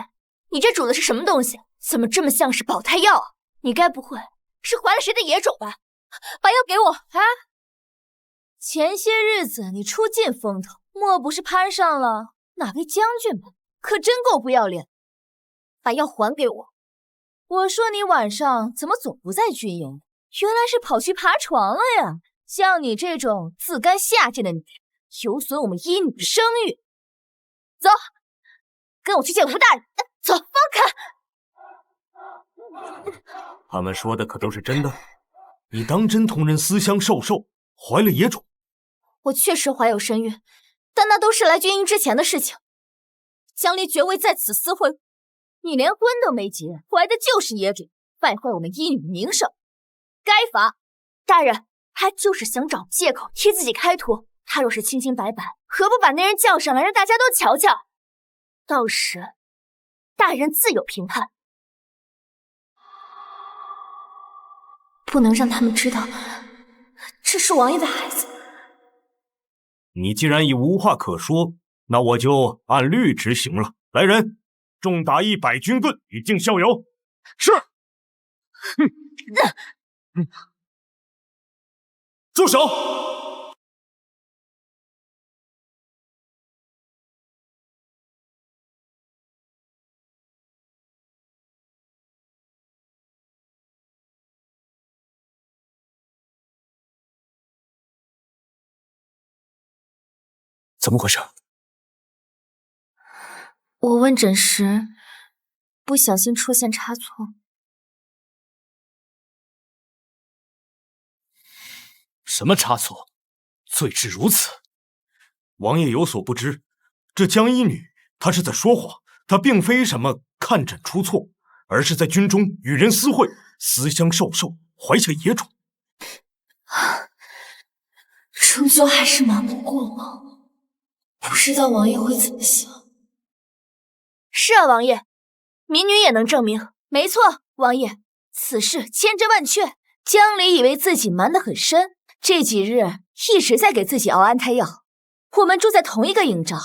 你这煮的是什么东西？怎么这么像是保胎药啊？你该不会是怀了谁的野种吧？把药给我！啊！前些日子你出尽风头，莫不是攀上了哪位将军们？可真够不要脸！把药还给我！我说你晚上怎么总不在军营？原来是跑去爬床了呀！像你这种自甘下贱的女人，有损我们医女的声誉。走，跟我去见吴大人。走，放开！他们说的可都是真的？你当真同人私相授受，怀了野种？我确实怀有身孕，但那都是来军营之前的事情。江离爵位在此私会，你连婚都没结，怀的就是野种，败坏我们医女的名声，该罚。大人，他就是想找借口替自己开脱。他若是清清白白，何不把那人叫上来，让大家都瞧瞧？到时大人自有评判。不能让他们知道这是王爷的孩子。你既然已无话可说，那我就按律执行了。来人，重打100军棍以儆效尤。是。住手！怎么回事？我问诊时不小心出现差错。什么差错？罪至如此？王爷有所不知，这江医女她是在说谎，她并非什么看诊出错，而是在军中与人私会，私相授受，怀下野种。终究还是瞒不过我。不知道王爷会怎么想。是啊，王爷，民女也能证明。没错，王爷，此事千真万确。江离以为自己瞒得很深，这几日一直在给自己熬安胎药。我们住在同一个营帐，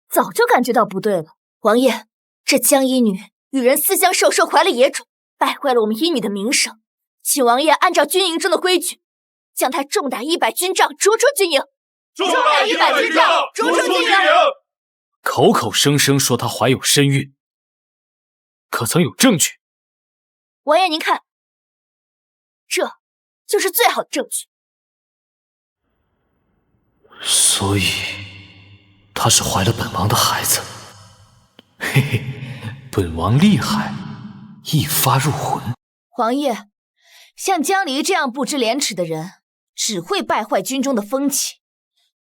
早就感觉到不对了。王爷，这江医女与人私相授受，怀了野种，败坏了我们医女的名声，请王爷按照军营中的规矩，将她重打100军杖，逐出军营。重打100军杖，逐出军营。口口声声说她怀有身孕，可曾有证据？王爷，您看，这就是最好的证据。所以，她是怀了本王的孩子。嘿嘿，本王厉害，一发入魂。王爷，像江离这样不知廉耻的人，只会败坏军中的风气。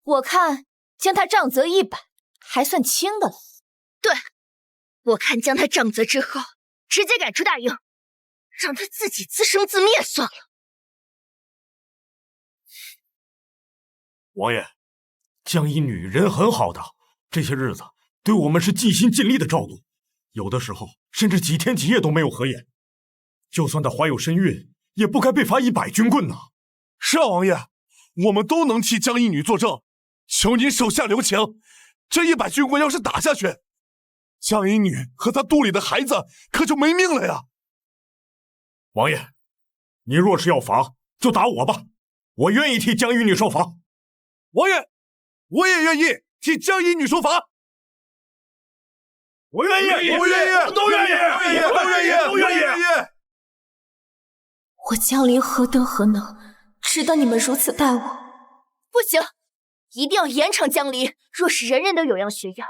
我看将他杖责100还算轻的了。对，我看将他杖责之后，直接赶出大营，让他自己自生自灭算了。王爷，江医女人很好的，这些日子对我们是尽心尽力的照顾，有的时候甚至几天几夜都没有合眼。就算她怀有身孕，也不该被罚100军棍呐。是啊，王爷，我们都能替江医女作证。求您手下留情，这100军棍要是打下去，江医女和她肚里的孩子可就没命了呀！王爷，你若是要罚，就打我吧，我愿意替江医女受罚。王爷，我也愿意替江医女受罚。我愿意，我愿意，都愿意，都愿意。我江离何德何能，值得你们如此待我？不行，一定要严惩江离。若是人人都有样学样，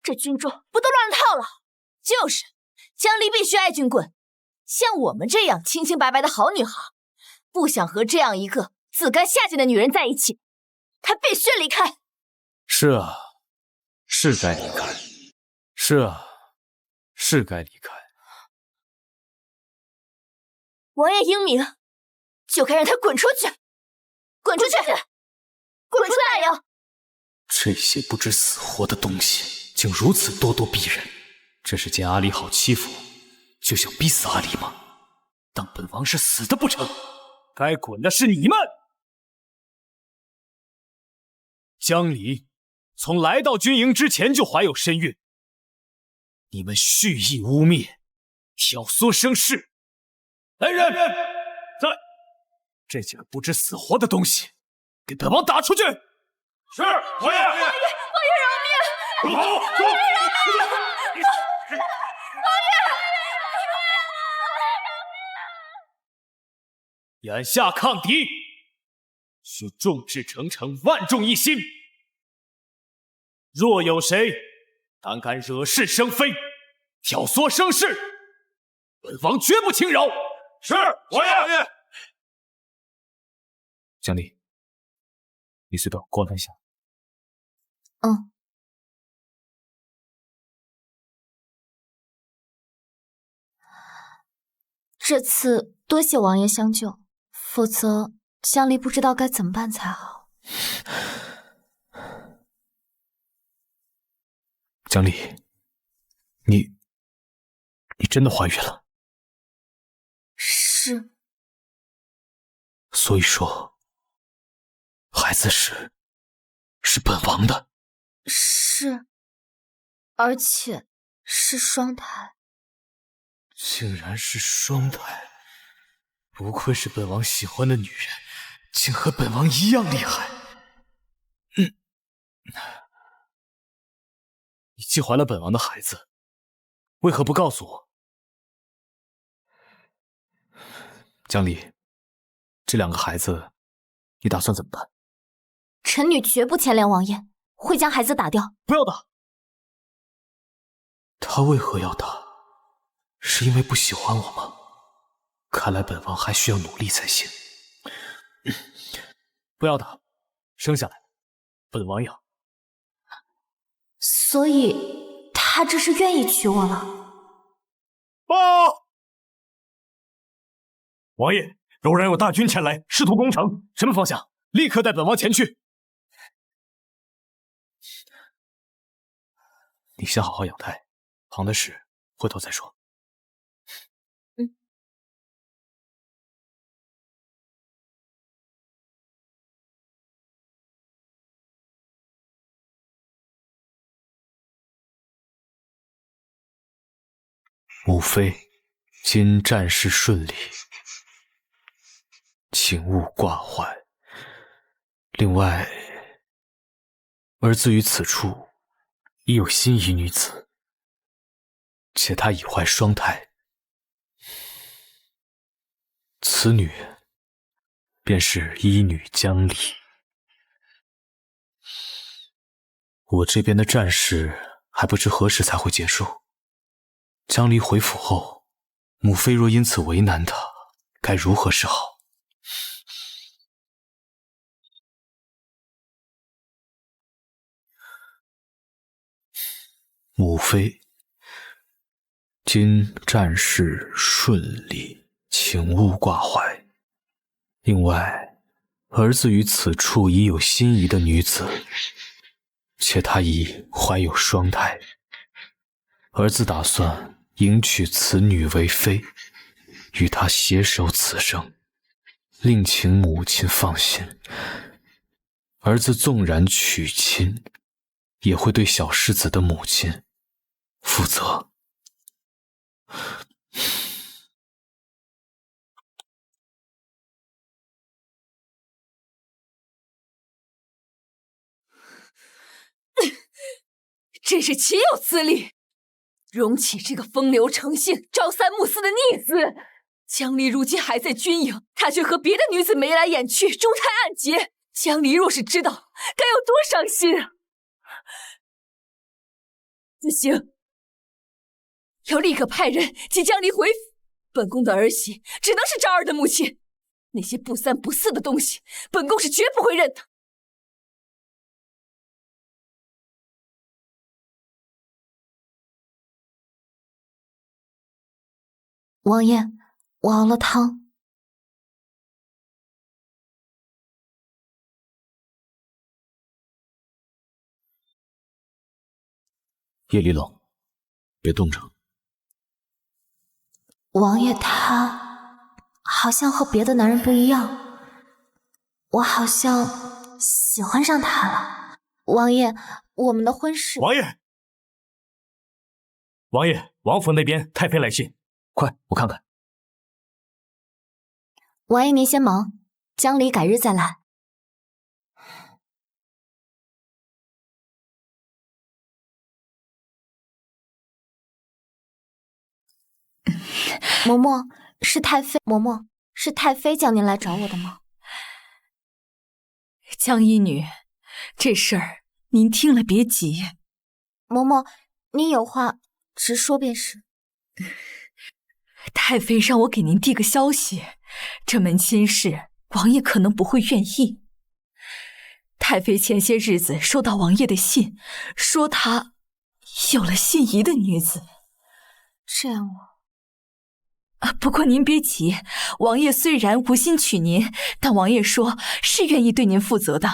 这军中不都乱了套了？就是，江离必须挨军棍。像我们这样清清白白的好女孩，不想和这样一个自甘下贱的女人在一起，她必须离开。是啊，是该离开。是啊，是该离开。王爷英明，就该让他滚出去！滚出去！滚出来呀！这些不知死活的东西，竟如此咄咄逼人！这是见阿离好欺负，就想逼死阿离吗？当本王是死的不成？该滚的是你们！江离从来到军营之前就怀有身孕，你们蓄意污蔑，挑唆生事。来人，在！这几个不知死活的东西，给本王打出去！是，王爷！王爷饶命！走！王爷饶命！眼下抗敌，需众志成城，万众一心。若有谁胆敢惹是生非，挑唆生事，本王绝不轻饶。是，王爷。江离，你随本过来一下。嗯。这次多谢王爷相救，否则江离不知道该怎么办才好。江离，你真的怀孕了？是。所以说，孩子是本王的。是，而且是双胎。竟然是双胎，不愧是本王喜欢的女人，竟和本王一样厉害。你既怀了本王的孩子，为何不告诉我？江离，这两个孩子，你打算怎么办？臣女绝不牵连王爷，会将孩子打掉。不要打！他为何要打？是因为不喜欢我吗？看来本王还需要努力才行。不要打，生下来，本王养。所以他这是愿意娶我了。王爷，柔然有大军前来，试图攻城，什么方向？立刻带本王前去。你先好好养胎，旁的事回头再说。母妃，今战事顺利，请勿挂怀。另外，儿子于此处已有心仪女子，且她已怀双胎，此女便是医女江离。我这边的战事还不知何时才会结束。江离回府后，母妃若因此为难他，该如何是好？母妃，今战事顺利，请勿挂怀。另外，儿子于此处已有心仪的女子，且她已怀有双胎，儿子打算迎娶此女为妃，与她携手此生，另请母亲放心。儿子纵然娶亲，也会对小世子的母亲负责。真是岂有此理！容起这个风流成性、朝三暮四的逆子，江离如今还在军营，他却和别的女子眉来眼去，中态暗结。江离若是知道，该有多伤心啊！不行，要立刻派人接江离回府。本宫的儿媳只能是昭儿的母亲，那些不三不四的东西，本宫是绝不会认的。王爷，我熬了汤。夜里冷，别冻着。王爷他好像和别的男人不一样，我好像喜欢上他了。王爷，我们的婚事……王爷，王爷，王府那边太妃来信，快，我看看。王爷您先忙，江离改日再来。嬷嬷，是太妃。嬷嬷，是太妃叫您来找我的吗？江一女，这事儿您听了别急。嬷嬷，您有话直说便是。太妃让我给您递个消息，这门亲事王爷可能不会愿意。太妃前些日子收到王爷的信，说她有了心仪的女子。这样不过您别急，王爷虽然无心娶您，但王爷说是愿意对您负责的。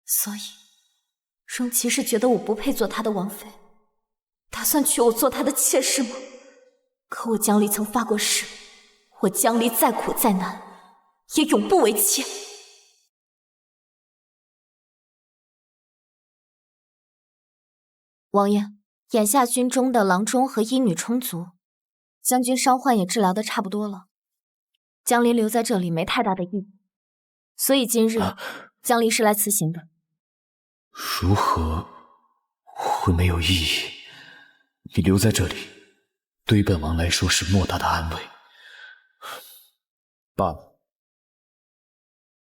所以，荣琪是觉得我不配做他的王妃，打算娶我做他的妾室吗？可我江离曾发过誓，我江离再苦再难，也永不为妾。王爷，眼下军中的郎中和医女充足，将军伤患也治疗的差不多了。江离留在这里没太大的意义，所以今日江离是来辞行的。如何会没有意义？你留在这里，对本王来说是莫大的安慰。罢了，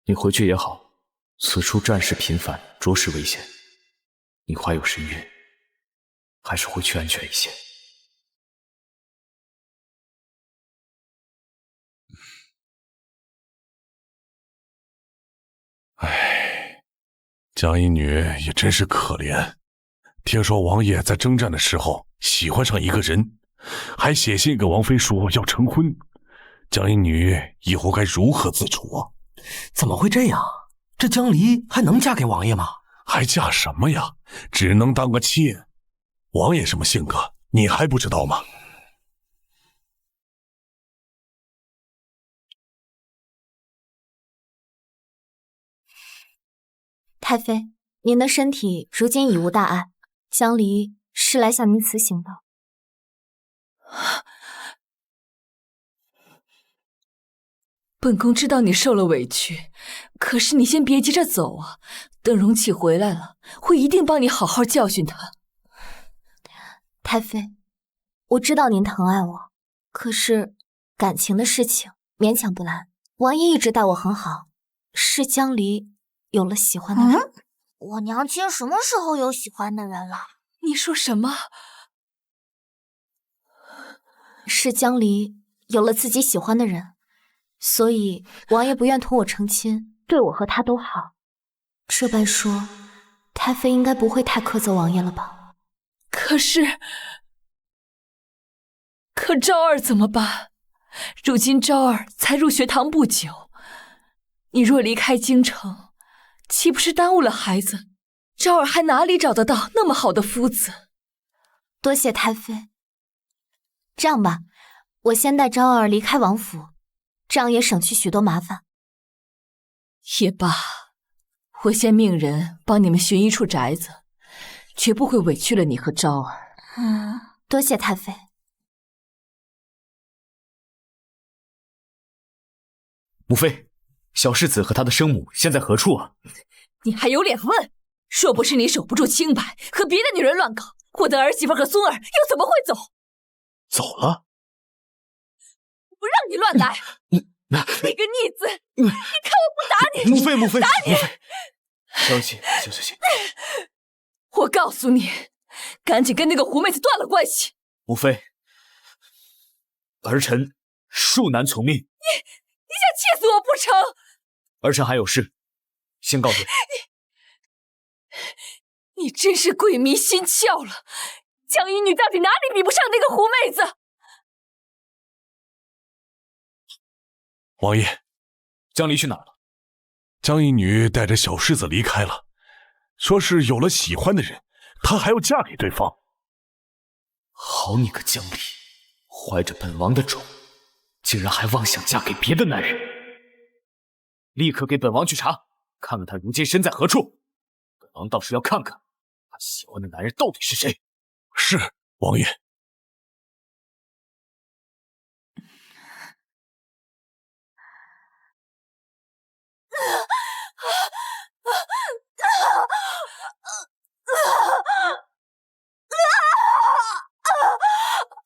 你回去也好，此处战事频繁，着实危险。你怀有身孕，还是回去安全一些。唉，江一女也真是可怜。听说王爷在征战的时候喜欢上一个人，还写信给王妃说要成婚。江一女以后该如何自处啊？怎么会这样？这江离还能嫁给王爷吗？还嫁什么呀？只能当个妾。王爷什么性格，你还不知道吗？太妃，您的身体如今已无大碍，江离是来向您辞行的。本宫知道你受了委屈，可是你先别急着走啊，等荣启回来了，会一定帮你好好教训他。太妃，我知道您疼爱我，可是感情的事情勉强不来。王爷一直待我很好，是江离有了喜欢的人。我娘亲什么时候有喜欢的人了？你说什么？是江离有了自己喜欢的人，所以王爷不愿同我成亲，对我和他都好。这般说，太妃应该不会太苛责王爷了吧？可昭儿怎么办？如今昭儿才入学堂不久，你若离开京城，岂不是耽误了孩子？昭儿还哪里找得到那么好的夫子？多谢太妃。这样吧，我先带昭儿离开王府，这样也省去许多麻烦。也罢，我先命人帮你们寻一处宅子，绝不会委屈了你和昭儿。多谢太妃。母妃，小世子和他的生母现在何处啊？你还有脸问？若不是你守不住清白，和别的女人乱搞，我的儿媳妇和孙儿又怎么会走？走了？不让你乱来！你个逆子，你看我不打你！母妃，打你！行，我告诉你，赶紧跟那个狐妹子断了关系！母妃，儿臣恕难从命。你想气死我不成？儿臣还有事，先告退。你真是鬼迷心窍了！江一女到底哪里比不上那个狐妹子？王爷，江离去哪儿了？江一女带着小世子离开了，说是有了喜欢的人，她还要嫁给对方。好你个江离，怀着本王的种，竟然还妄想嫁给别的男人！立刻给本王去查，看看他如今身在何处。本王倒是要看看他喜欢的男人到底是谁。是，王爷。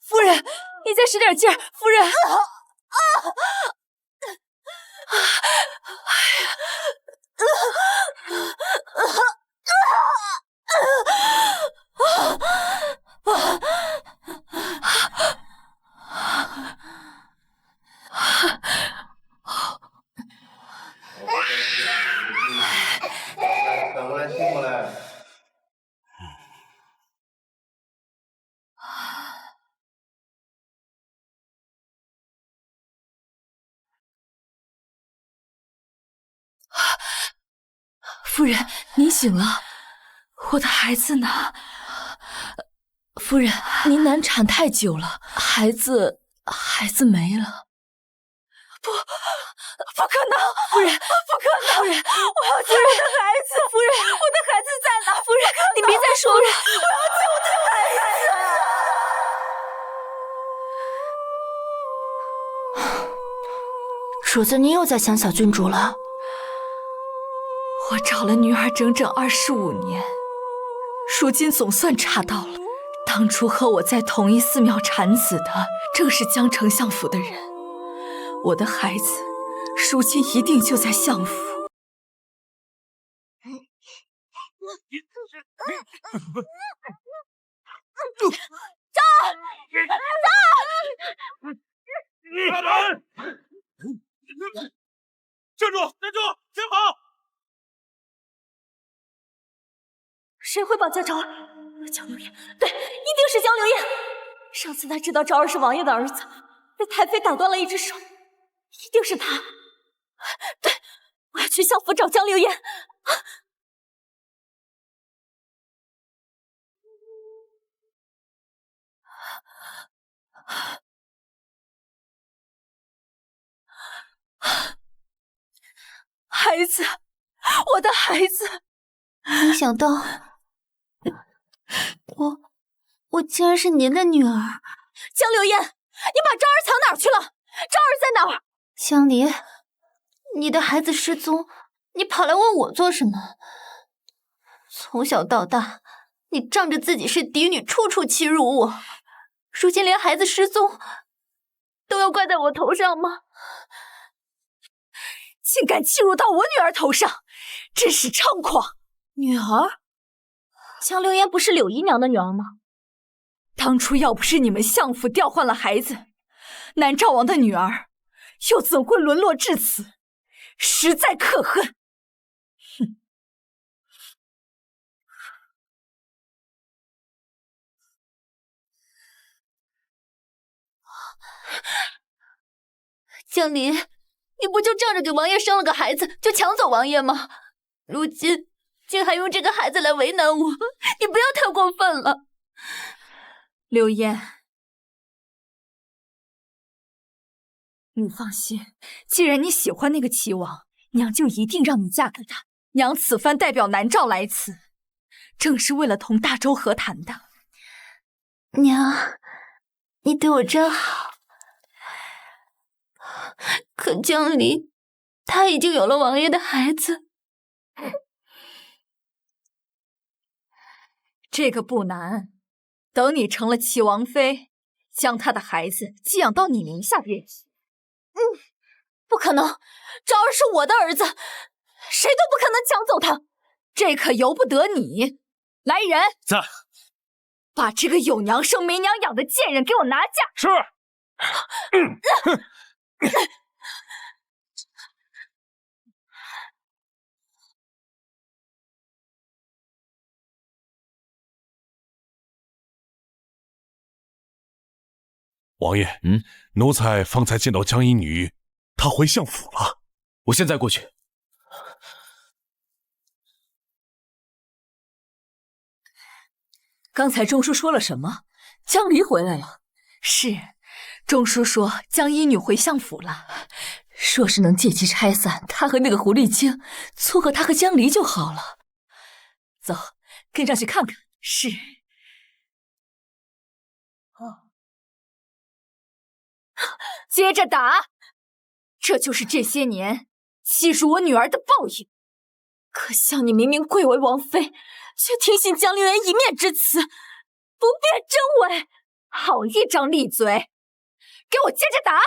夫人，你再使点劲儿，夫人。等过来，亲过来。夫人，您醒了，我的孩子呢？夫人，您难产太久了，孩子没了。不可能！夫人，不可能！夫人，我要救我的孩子！夫人，我的孩子在哪？夫人，你别再说了！我要救我的孩子！主子，你又在想小郡主了？我找了女儿整整25年，如今总算查到了，当初和我在同一寺庙产子的，正是江丞相府的人。我的孩子，如今一定就在相府。站住！先跑！谁会绑架昭儿？江流言，对，一定是江流言。上次他知道昭儿是王爷的儿子，被太妃打断了一只手，一定是他。对，我要去相府找江流言。孩子，我的孩子！没想到，我竟然是您的女儿。江流言，你把昭儿藏哪儿去了？昭儿在哪儿？江离，你的孩子失踪，你跑来问我做什么？从小到大，你仗着自己是嫡女，处处欺辱我，如今连孩子失踪都要怪在我头上吗？竟敢欺辱到我女儿头上，真是猖狂！女儿？江流言不是柳姨娘的女儿吗？当初要不是你们相府调换了孩子，南诏王的女儿又怎会沦落至此？实在可恨！哼！江离，你不就仗着给王爷生了个孩子就抢走王爷吗？如今竟还用这个孩子来为难我，你不要太过分了。流言，你放心，既然你喜欢那个齐王，娘就一定让你嫁给他。娘此番代表南诏来此，正是为了同大周和谈的。娘，你对我真好。可江离，他已经有了王爷的孩子。这个不难，等你成了齐王妃，将他的孩子寄养到你名下便是。不可能，昭儿是我的儿子，谁都不可能抢走他，这可由不得你。来人，在，把这个有娘生没娘养的贱人给我拿下。是。王爷，奴才方才见到江一女，她回相府了。我现在过去。刚才钟叔说了什么？江离回来了。是，钟叔说江一女回相府了，说是能借机拆散他和那个狐狸精，撮合他和江离就好了。走，跟上去看看。是。接着打，这就是这些年欺辱我女儿的报应。可笑你明明贵为王妃，却听信江陵人一面之词，不辨真伪，好一张利嘴！给我接着打！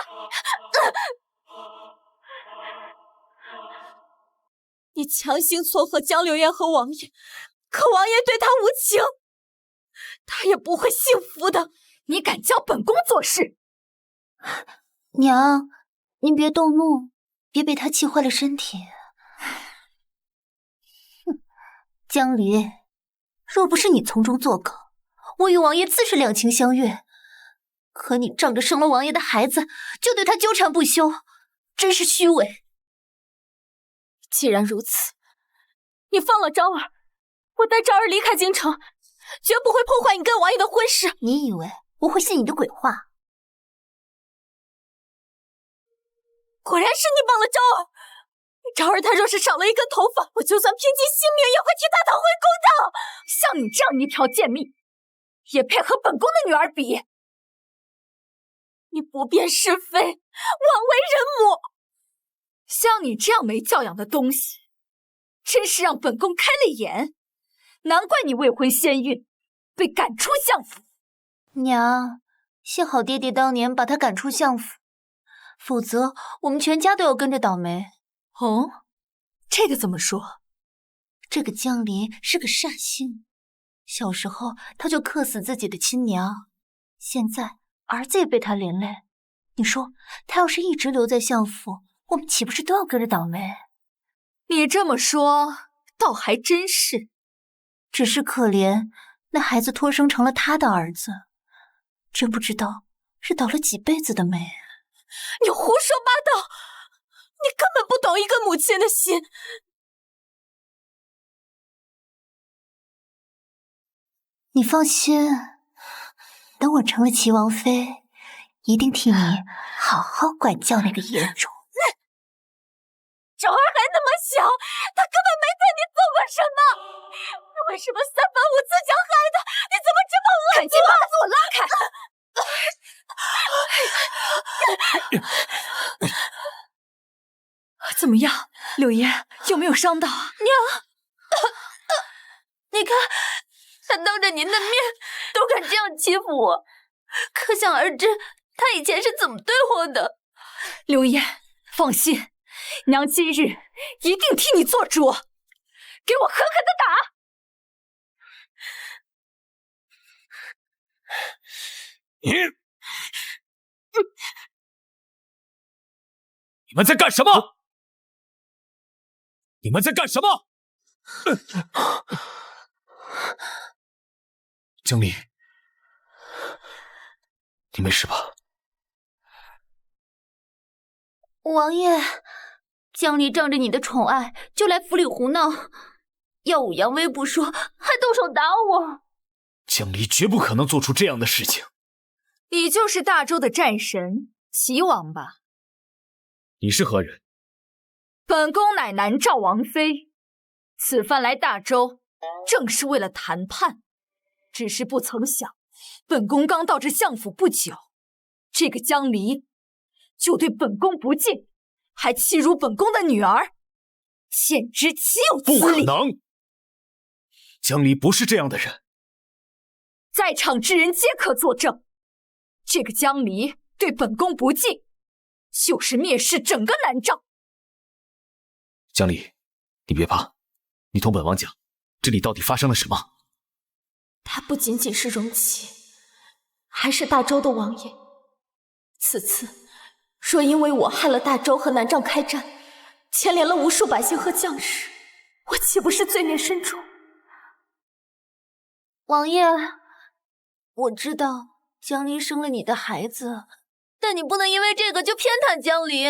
你强行撮合江流言和王爷，可王爷对他无情，他也不会幸福的。你敢教本宫做事？娘，您别动怒，别被他气坏了身体。哼，江离，若不是你从中作梗，我与王爷自是两情相悦。可你仗着生了王爷的孩子，就对他纠缠不休，真是虚伪。既然如此，你放了昭儿，我带昭儿离开京城，绝不会破坏你跟王爷的婚事。你以为我会信你的鬼话？果然是你帮了昭儿。昭儿她若是少了一根头发，我就算拼尽性命也会替她讨回公道。像你这样一条贱命，也配和本宫的女儿比？你不辨是非，枉为人母。像你这样没教养的东西，真是让本宫开了眼。难怪你未婚先孕，被赶出相府。娘，幸好爹爹当年把他赶出相府，否则我们全家都要跟着倒霉。哦，这个怎么说？这个江离是个煞星，小时候他就克死自己的亲娘，现在儿子也被他连累。你说他要是一直留在相府，我们岂不是都要跟着倒霉？你这么说，倒还真是。只是可怜那孩子托生成了他的儿子，真不知道是倒了几辈子的霉。你胡说八道！你根本不懂一个母亲的心。你放心，等我成了齐王妃，一定替你好好管教那个野种。昭儿还那么小，她根本没对你做过什么。为什么三番五次想害她？你怎么这么恶心？赶紧把她给我拉开！怎么样，柳烟有没有伤到啊？娘，你看，他当着您的面都敢这样欺负我，可想而知他以前是怎么对我的。柳烟，放心，娘今日一定替你做主，给我狠狠的打！你们在干什么？你们在干什么？江离，你没事吧？王爷，江离仗着你的宠爱就来府里胡闹，耀武扬威不说，还动手打我。江离绝不可能做出这样的事情。你就是大周的战神齐王吧？你是何人？本宫乃南诏王妃，此番来大周，正是为了谈判。只是不曾想，本宫刚到这相府不久，这个江离就对本宫不敬，还欺辱本宫的女儿，简直岂有此理！不可能，江离不是这样的人。在场之人皆可作证，这个江离对本宫不敬，就是灭世整个南诏。江离，你别怕，你同本王讲，这里到底发生了什么？他不仅仅是荣启，还是大周的王爷。此次若因为我害了大周和南诏开战，牵连了无数百姓和将士，我岂不是罪孽深重？王爷，我知道江离生了你的孩子，但你不能因为这个就偏袒江离。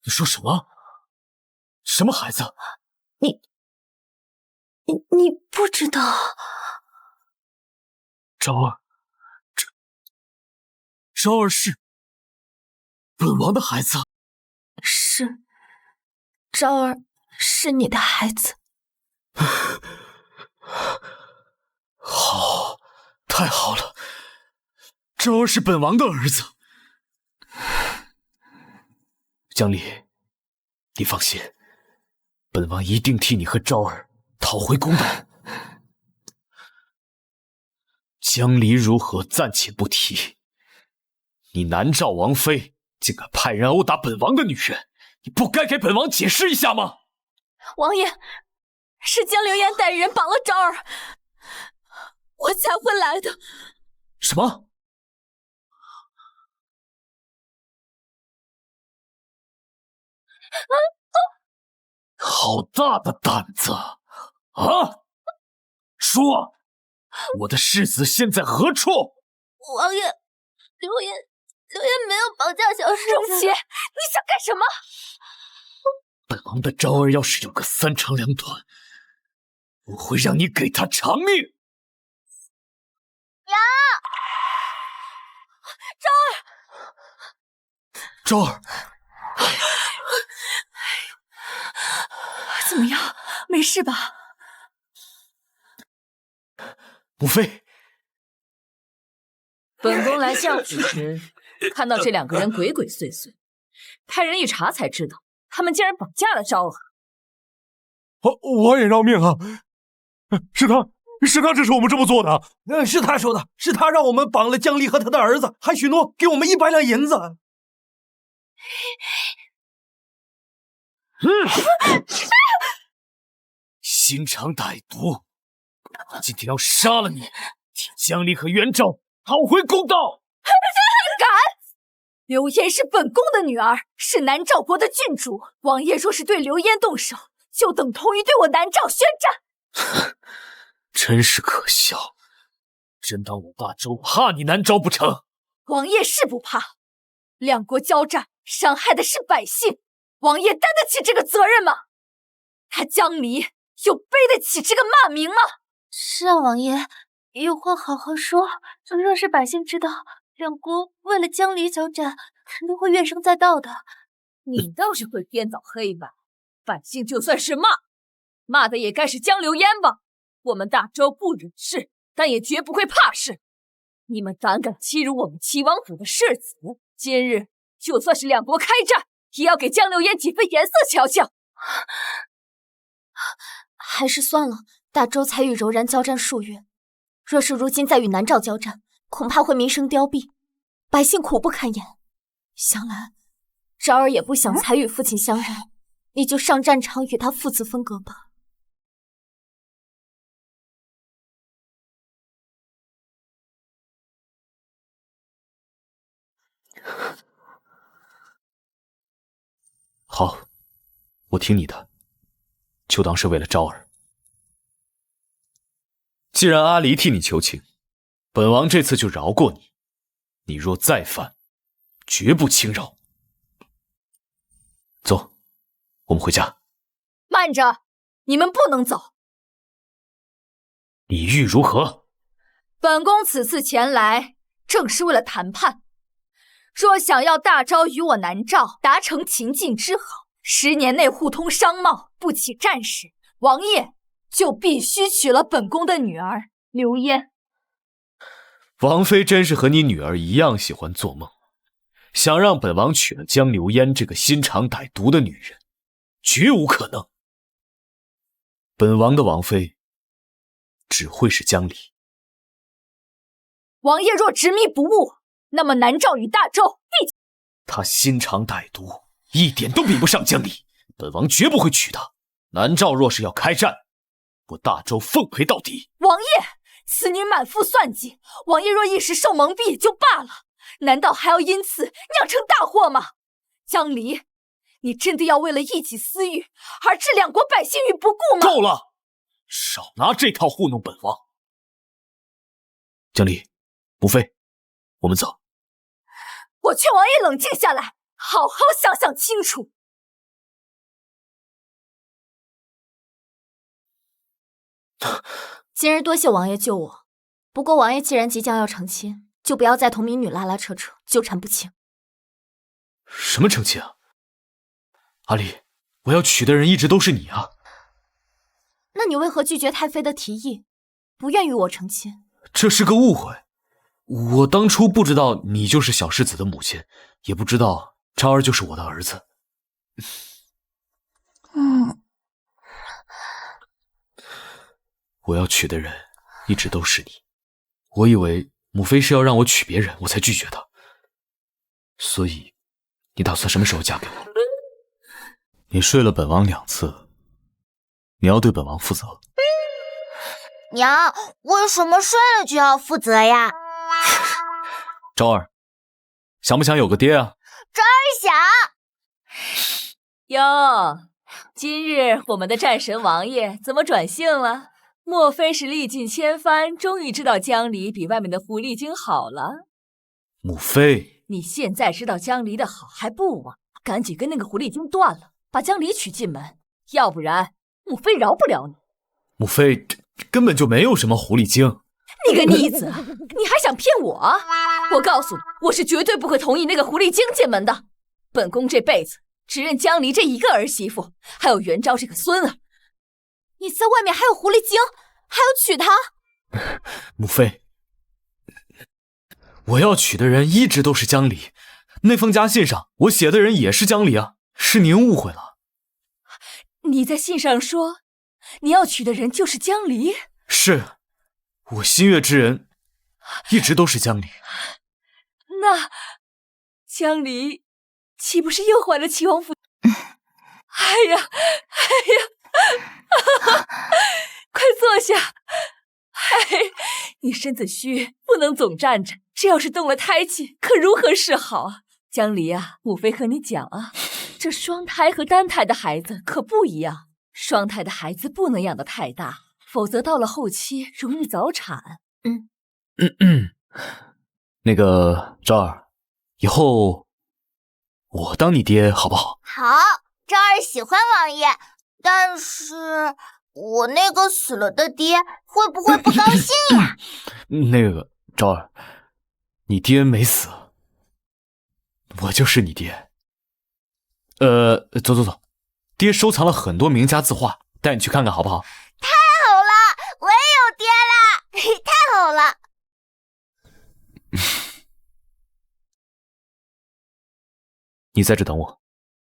你说什么？什么孩子？你不知道？昭儿，昭儿是本王的孩子。是，昭儿是你的孩子。好，太好了，昭儿是本王的儿子。江离，你放心，本王一定替你和昭儿讨回公道。江离如何暂且不提，你南诏王妃竟敢派人殴打本王的女人，你不该给本王解释一下吗？王爷，是江流言带人绑了昭儿，我才会来的。什么？好大的胆子啊！说，我的世子现在何处？王爷，流言没有绑架小世子。荣启，你想干什么？本王的昭儿要是有个三长两短，我会让你给他偿命。呀，昭儿，怎么样？没事吧？母妃，本宫来相府时，看到这两个人鬼鬼祟祟，派人一查才知道，他们竟然绑架了昭儿。王爷饶命啊！是他指使我们这么做的。是他说的，是他让我们绑了江离和他的儿子，还许诺给我们100两银子。心肠歹毒，我今天要杀了你，替江离和元昭讨回公道！敢！流嫣是本宫的女儿，是南诏国的郡主。王爷若是对流嫣动手，就等同于对我南诏宣战。真是可笑，真当我大周怕你南诏不成？王爷是不怕，两国交战，伤害的是百姓，王爷担得起这个责任吗？他江离又背得起这个骂名吗？是啊，王爷，有话好好说。若是百姓知道两国为了江离交战，肯定会怨声载道的。你倒是会编造黑白，百姓就算是骂的也该是江流嫣吧。我们大周不忍事，但也绝不会怕事。你们胆敢欺辱我们齐王府的世子，今日就算是两国开战，也要给江流嫣几分颜色瞧瞧。还是算了，大周才与柔然交战数月，若是如今再与南诏交战，恐怕会民生凋敝，百姓苦不堪言。想来昭儿也不想才与父亲相认，你就上战场与他父子分隔吧。好，我听你的，就当是为了昭儿。既然阿离替你求情，本王这次就饶过你。你若再犯，绝不轻饶。走，我们回家。慢着，你们不能走。你欲如何？本宫此次前来，正是为了谈判。若想要大昭与我南诏达成秦晋之好，10年内互通商贸，不起战事，王爷就必须娶了本宫的女儿流嫣。王妃真是和你女儿一样喜欢做梦，想让本王娶了江流嫣这个心肠歹毒的女人，绝无可能。本王的王妃只会是江离。王爷若执迷不悟，那么南诏与大周必他心肠歹毒，一点都比不上江离，本王绝不会娶她。南诏若是要开战，我大周奉陪到底。王爷，此女满腹算计，王爷若一时受蒙蔽就罢了，难道还要因此酿成大祸吗？江离，你真的要为了一己私欲而置两国百姓于不顾吗？够了，少拿这套糊弄本王。江离，母妃，我们走。我劝王爷冷静下来，好好想想清楚。今日多谢王爷救我，不过王爷既然即将要成亲，就不要再同民女拉拉扯扯，纠缠不清。什么成亲啊？阿离，我要娶的人一直都是你啊。那你为何拒绝太妃的提议，不愿与我成亲？这是个误会。我当初不知道你就是小世子的母亲，也不知道昭儿就是我的儿子。我要娶的人一直都是你，我以为母妃是要让我娶别人，我才拒绝的。所以，你打算什么时候嫁给我？你睡了本王2次，你要对本王负责。娘，为什么睡了就要负责呀？昭儿，想不想有个爹啊？昭儿想。哟，今日我们的战神王爷怎么转性了？莫非是历尽千帆，终于知道江离比外面的狐狸精好了？母妃，你现在知道江离的好还不晚，赶紧跟那个狐狸精断了，把江离娶进门，要不然母妃饶不了你。母妃，根本就没有什么狐狸精。你个逆子，你还想骗我？我告诉你，我是绝对不会同意那个狐狸精进门的。本宫这辈子只认江离这一个儿媳妇，还有元昭这个孙儿。你在外面还有狐狸精，还要娶她？母妃，我要娶的人一直都是江离，那封家信上我写的人也是江离啊，是您误会了。你在信上说你要娶的人就是江离？是，我心悦之人一直都是江离。那江离岂不是又怀了齐王府？哎呀，快坐下。你身子虚，不能总站着，这要是动了胎气，可如何是好啊？江离啊，母妃和你讲啊，这双胎和单胎的孩子可不一样，双胎的孩子不能养得太大，否则到了后期容易早产。那个昭儿，以后我当你爹好不好？好，昭儿喜欢王爷，但是我那个死了的爹会不会不高兴呀？那个昭儿，你爹没死，我就是你爹。走，爹收藏了很多名家字画，带你去看看好不好？太好了，我也有爹了，太好了。你在这等我，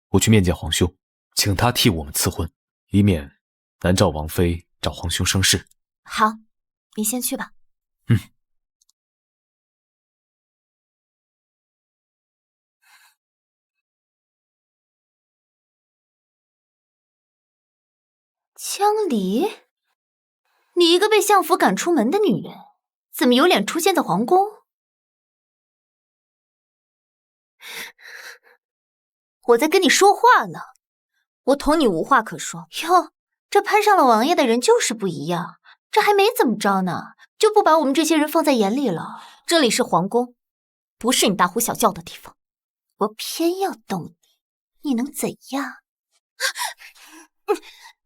我去面见皇兄，请他替我们赐婚，以免南诏王妃找皇兄生事。好，你先去吧。江离，你一个被相府赶出门的女人，怎么有脸出现在皇宫？我在跟你说话呢，我同你无话可说。哟，这攀上了王爷的人就是不一样，这还没怎么着呢，就不把我们这些人放在眼里了。这里是皇宫，不是你大呼小叫的地方。我偏要动你，你能怎样？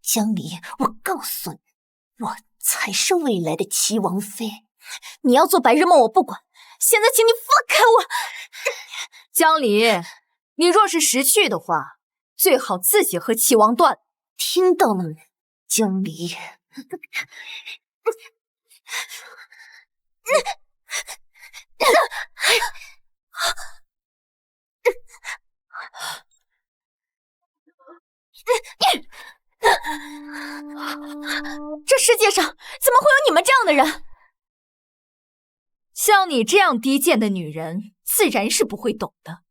江离，我告诉你，我才是未来的齐王妃。你要做白日梦我不管，现在请你放开我。江离，你若是识趣的话，最好自己和齐王断。听到了没，江离？这世界上怎么会有你们这样的人？像你这样低贱的女人，自然是不会懂的。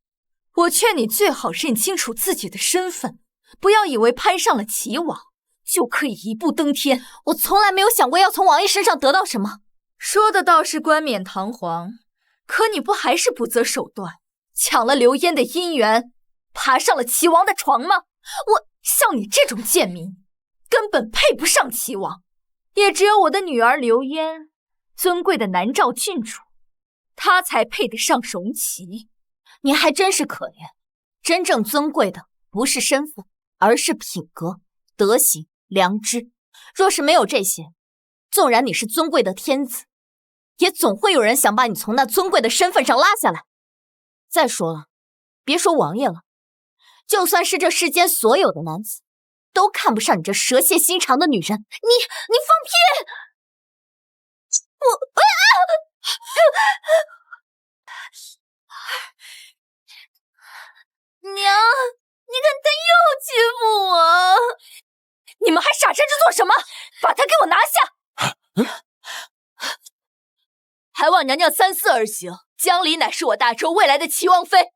我劝你最好认清楚自己的身份，不要以为攀上了齐王就可以一步登天。我从来没有想过要从王爷身上得到什么。说的倒是冠冕堂皇，可你不还是不择手段，抢了刘嫣的姻缘，爬上了齐王的床吗？像你这种贱民，根本配不上齐王。也只有我的女儿刘嫣，尊贵的南诏郡主，她才配得上荣齐。你还真是可怜，真正尊贵的不是身份，而是品格、德行、良知。若是没有这些，纵然你是尊贵的天子，也总会有人想把你从那尊贵的身份上拉下来。再说了，别说王爷了，就算是这世间所有的男子，都看不上你这蛇蝎心肠的女人。你放屁！娘，你看他又欺负我！你们还傻站着做什么？把他给我拿下！还望娘娘三思而行。江离乃是我大周未来的齐王妃。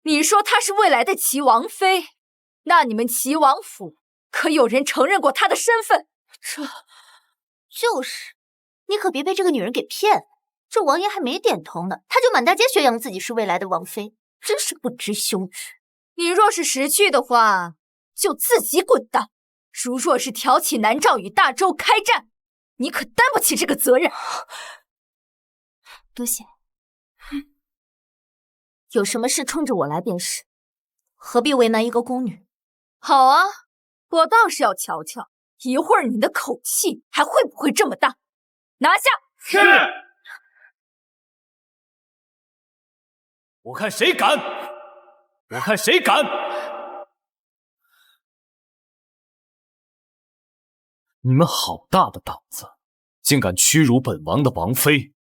你说她是未来的齐王妃，那你们齐王府可有人承认过她的身份？就是，你可别被这个女人给骗了。这王爷还没点头呢，他就满大街宣扬自己是未来的王妃，真是不知羞耻。你若是识趣的话，就自己滚蛋。如若是挑起南诏与大周开战，你可担不起这个责任。多谢。有什么事冲着我来便是，何必为难一个宫女？好啊，我倒是要瞧瞧，一会儿你的口气还会不会这么大。拿下！是。我看谁敢！我看谁敢！你们好大的胆子，竟敢屈辱本王的王妃，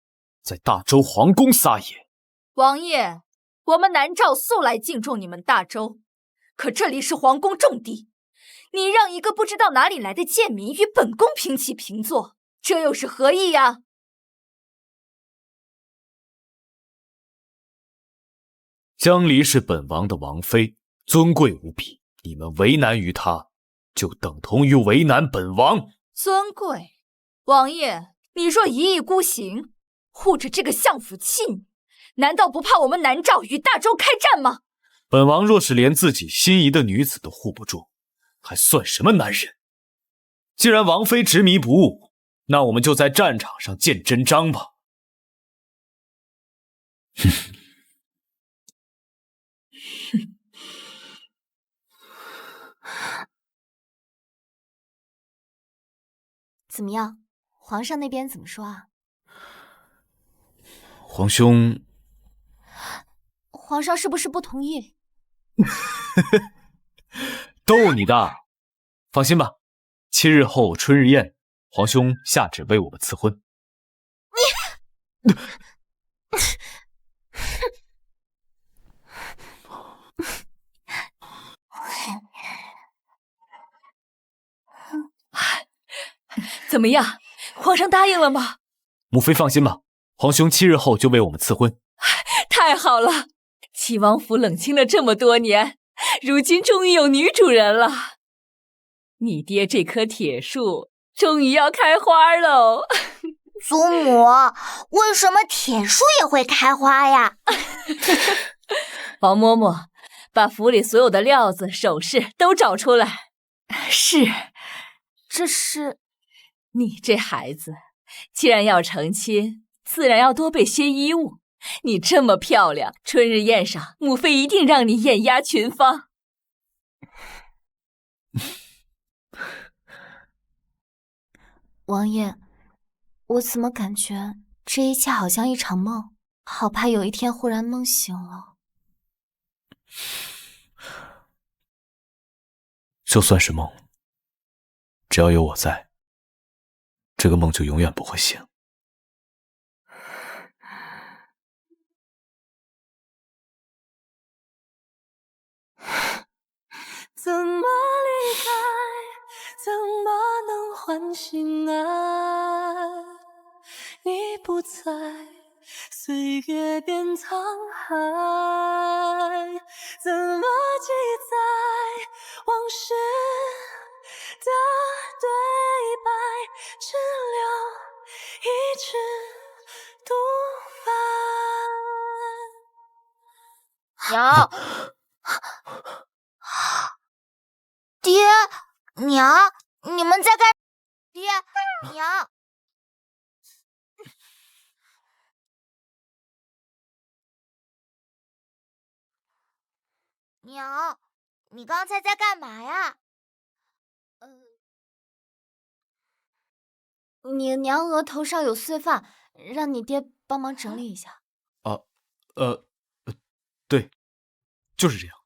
在大周皇宫撒野！王爷，我们南诏素来敬重你们大周，可这里是皇宫重地，你让一个不知道哪里来的贱民与本宫平起平坐，这又是何意呀？江离是本王的王妃，尊贵无比，你们为难于她，就等同于为难本王。尊贵，王爷，你若一意孤行，护着这个相府弃女，难道不怕我们南诏与大周开战吗？本王若是连自己心仪的女子都护不住，还算什么男人？既然王妃执迷不悟，那我们就在战场上见真章吧。怎么样？皇上那边怎么说啊？皇兄，皇上是不是不同意？逗你的，放心吧，7日后春日宴，皇兄下旨为我们赐婚。你，怎么样？皇上答应了吗？母妃放心吧，皇兄7日后就为我们赐婚。太好了，齐王府冷清了这么多年，如今终于有女主人了。你爹这棵铁树终于要开花喽！祖母，为什么铁树也会开花呀？王嬷嬷，把府里所有的料子、首饰都找出来。是，这是……你这孩子，既然要成亲，自然要多备些衣物。你这么漂亮，春日宴上，母妃一定让你艳压群芳。王爷，我怎么感觉这一切好像一场梦？好怕有一天忽然梦醒了。就算是梦，只要有我在，这个梦就永远不会醒。怎么离开？怎么能唤醒爱？你不在，岁月变沧海，怎么记载往事的对白，只留一纸独白。娘，爹，娘，你们在干？爹，娘。娘，你刚才在干嘛呀？你娘额头上有碎发，让你爹帮忙整理一下。对，就是这样。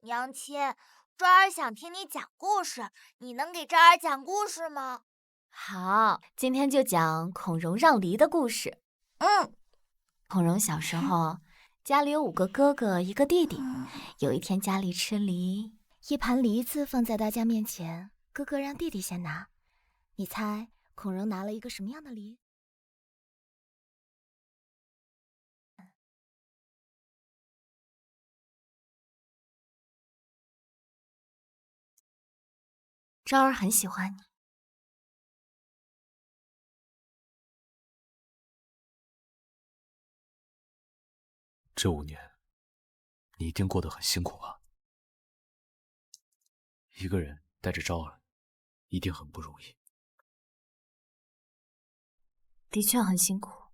娘亲，昭儿想听你讲故事，你能给昭儿讲故事吗？好，今天就讲孔融让梨的故事。孔融小时候，家里有5个哥哥，1个弟弟。有一天家里吃梨，一盘梨子放在大家面前，哥哥让弟弟先拿。你猜孔融拿了一个什么样的梨？昭儿很喜欢你。这5年，你一定过得很辛苦吧？一个人带着昭儿，一定很不容易。的确很辛苦，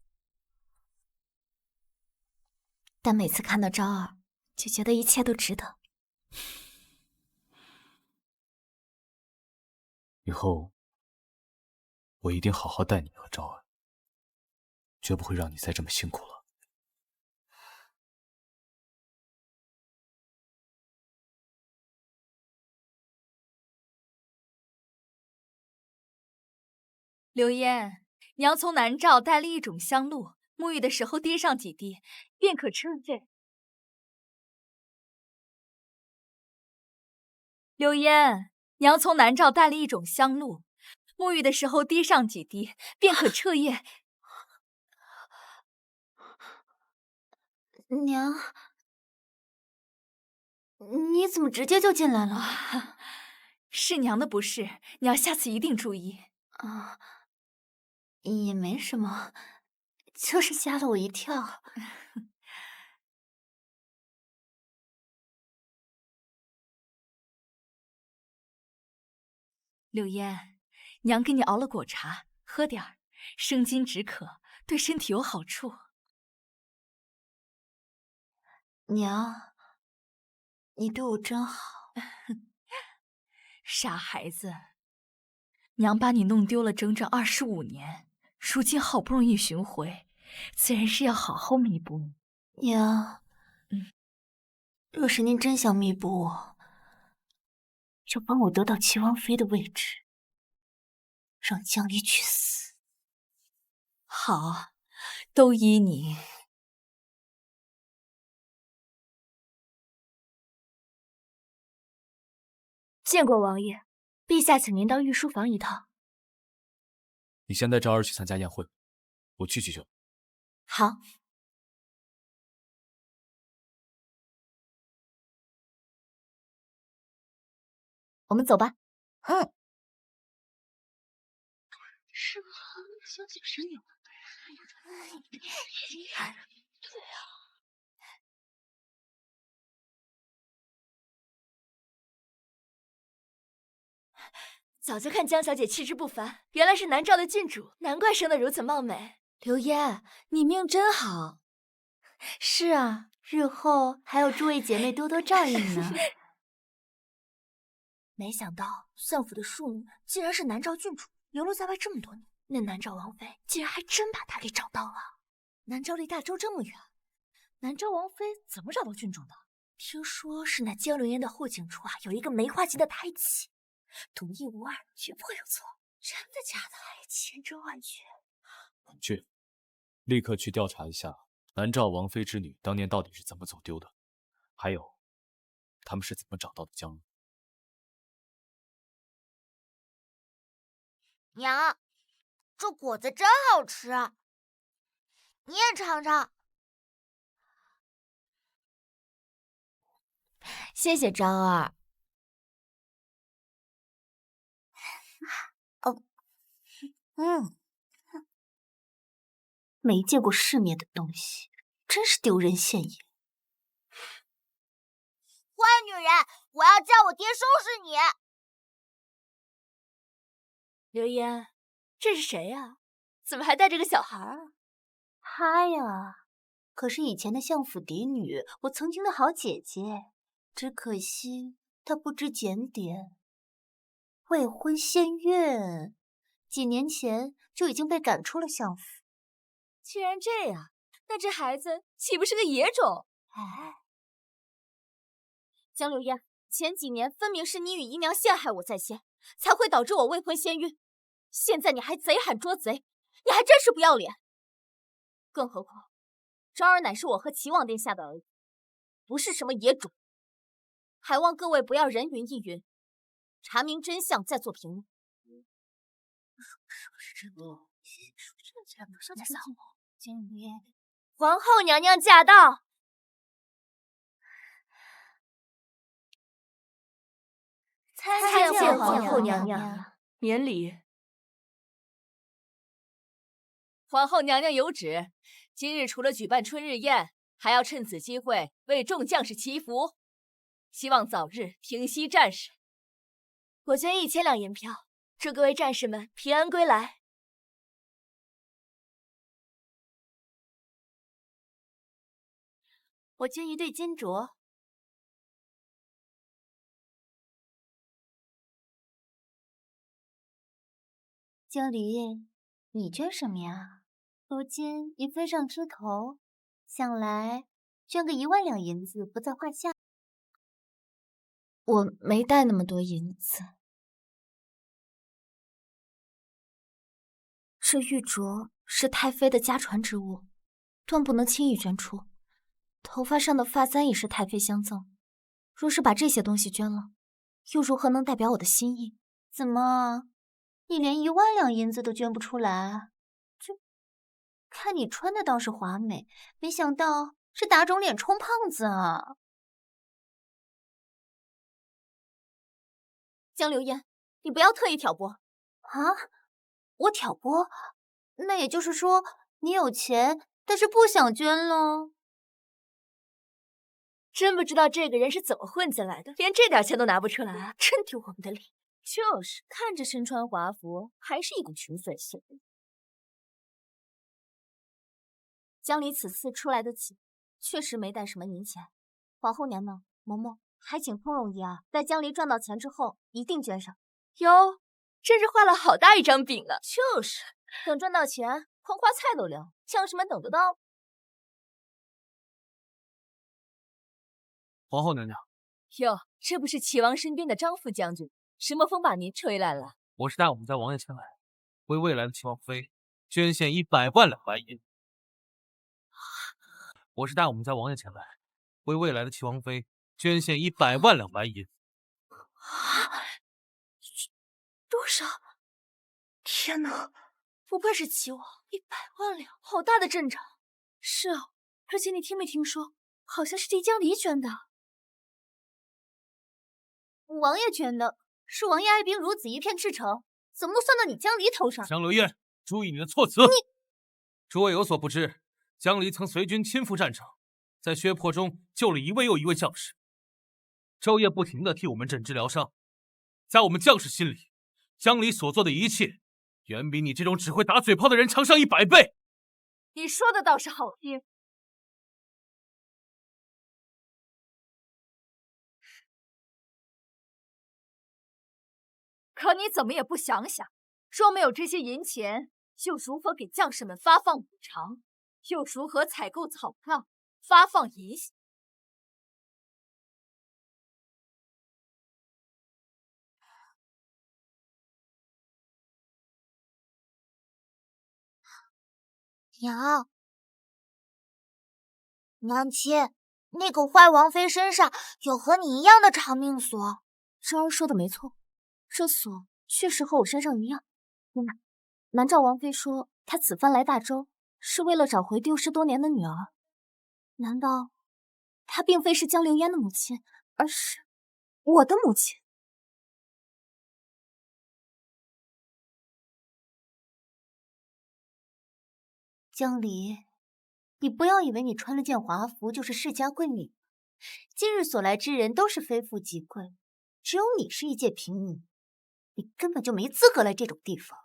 但每次看到昭儿，就觉得一切都值得。以后，我一定好好待你和昭儿，绝不会让你再这么辛苦了。刘嫣，娘从南诏带了一种香露，沐浴的时候滴上几滴，便可彻夜。刘嫣，娘从南诏带了一种香露，沐浴的时候滴上几滴，便可彻夜。娘，你怎么直接就进来了？是娘的不是，娘下次一定注意。也没什么，就是吓了我一跳。柳嫣，娘给你熬了果茶，喝点儿，生津止渴，对身体有好处。娘，你对我真好。傻孩子，娘把你弄丢了整整25年，如今好不容易寻回，自然是要好好弥补。娘，若是您真想弥补我，就帮我得到齐王妃的位置，让江离去死。好，都依你。见过王爷，陛下请您到御书房一趟。你先带昭儿去参加宴会，我去就。好。我们走吧。是和小姐生有。对啊。早就看江小姐气质不凡，原来是南诏的郡主，难怪生得如此貌美。刘嫣，你命真好。是啊，日后还有诸位姐妹多多照应呢。没想到算府的庶女竟然是南诏郡主，流落在外这么多年，那南诏王妃竟然还真把她给找到了。南诏离大周这么远，南诏王妃怎么找到郡主的？听说是那江流烟的后颈处有一个梅花级的胎记。独一无二，绝不会有错。真的假的？千真万确。去，立刻去调查一下南诏王妃之女当年到底是怎么走丢的，还有，他们是怎么找到的江如。娘，这果子真好吃。你也尝尝。谢谢张儿。没见过世面的东西，真是丢人现眼。坏女人，我要叫我爹收拾你！刘烟，这是谁呀？怎么还带着个小孩啊？她呀，可是以前的相府嫡女，我曾经的好姐姐。只可惜她不知检点，未婚先孕，几年前就已经被赶出了相府。既然这样，那这孩子岂不是个野种？哎，江流烟，前几年分明是你与姨娘陷害我在先，才会导致我未婚先孕。现在你还贼喊捉贼，你还真是不要脸。更何况，张儿乃是我和齐王殿下的儿子，不是什么野种。还望各位不要人云亦云，查明真相再做评论。皇后娘娘驾到！参见皇后娘娘。免礼。皇后娘娘有旨，今日除了举办春日宴，还要趁此机会为众将士祈福，希望早日平息战事。我捐1000两银票，祝各位战士们平安归来。我捐1对金镯。江离，你捐什么呀？如今已飞上枝头，想来捐个1万两银子不在话下。我没带那么多银子。这玉镯是太妃的家传之物，断不能轻易捐出。头发上的发簪也是太妃相赠，若是把这些东西捐了，又如何能代表我的心意？怎么，你连1万两银子都捐不出来？这，看你穿的倒是华美，没想到是打肿脸充胖子啊！江流烟，你不要特意挑拨啊！我挑拨？那也就是说，你有钱，但是不想捐喽？真不知道这个人是怎么混进来的，连这点钱都拿不出来，真丢我们的脸。就是，看着身穿华服，还是一股穷酸性。江离此次出来的急，确实没带什么银钱。皇后娘娘、嬷嬷，还请通融一二，待江离赚到钱之后，一定捐上。哟，真是画了好大一张饼啊！就是，等赚到钱，空花菜都凉，将士们等得到。皇后娘娘，哟，这不是齐王身边的张副将军，什么风把您吹来了？我是带我们家王爷前来，为未来的齐王妃捐献100万两白银。我是带我们家王爷前来，为未来的齐王妃捐献100万两白银。多少？天哪，不愧是齐王，100万两，好大的阵仗。是啊，而且你听没听说，好像是狄江离捐的。王爷捐的，是王爷爱兵如子，一片赤诚，怎么能算到你江离头上？江流燕，注意你的措辞！诸位有所不知，江离曾随军亲赴战场，在血泊中救了一位又一位将士，昼夜不停地替我们诊治疗伤。在我们将士心里，江离所做的一切，远比你这种只会打嘴炮的人强上100倍。你说的倒是好听。可你怎么也不想想，若没有这些银钱，又如何给将士们发放补偿？又如何采购草料、发放银饷？娘亲，那个坏王妃身上有和你一样的长命锁。昭儿说的没错，这锁确实和我身上一样。南诏王妃说，她此番来大周，是为了找回丢失多年的女儿。难道她并非是江流烟的母亲，而是我的母亲？江离，你不要以为你穿了件华服就是世家贵女。今日所来之人都是非富即贵，只有你是一介平民，你根本就没资格来这种地方。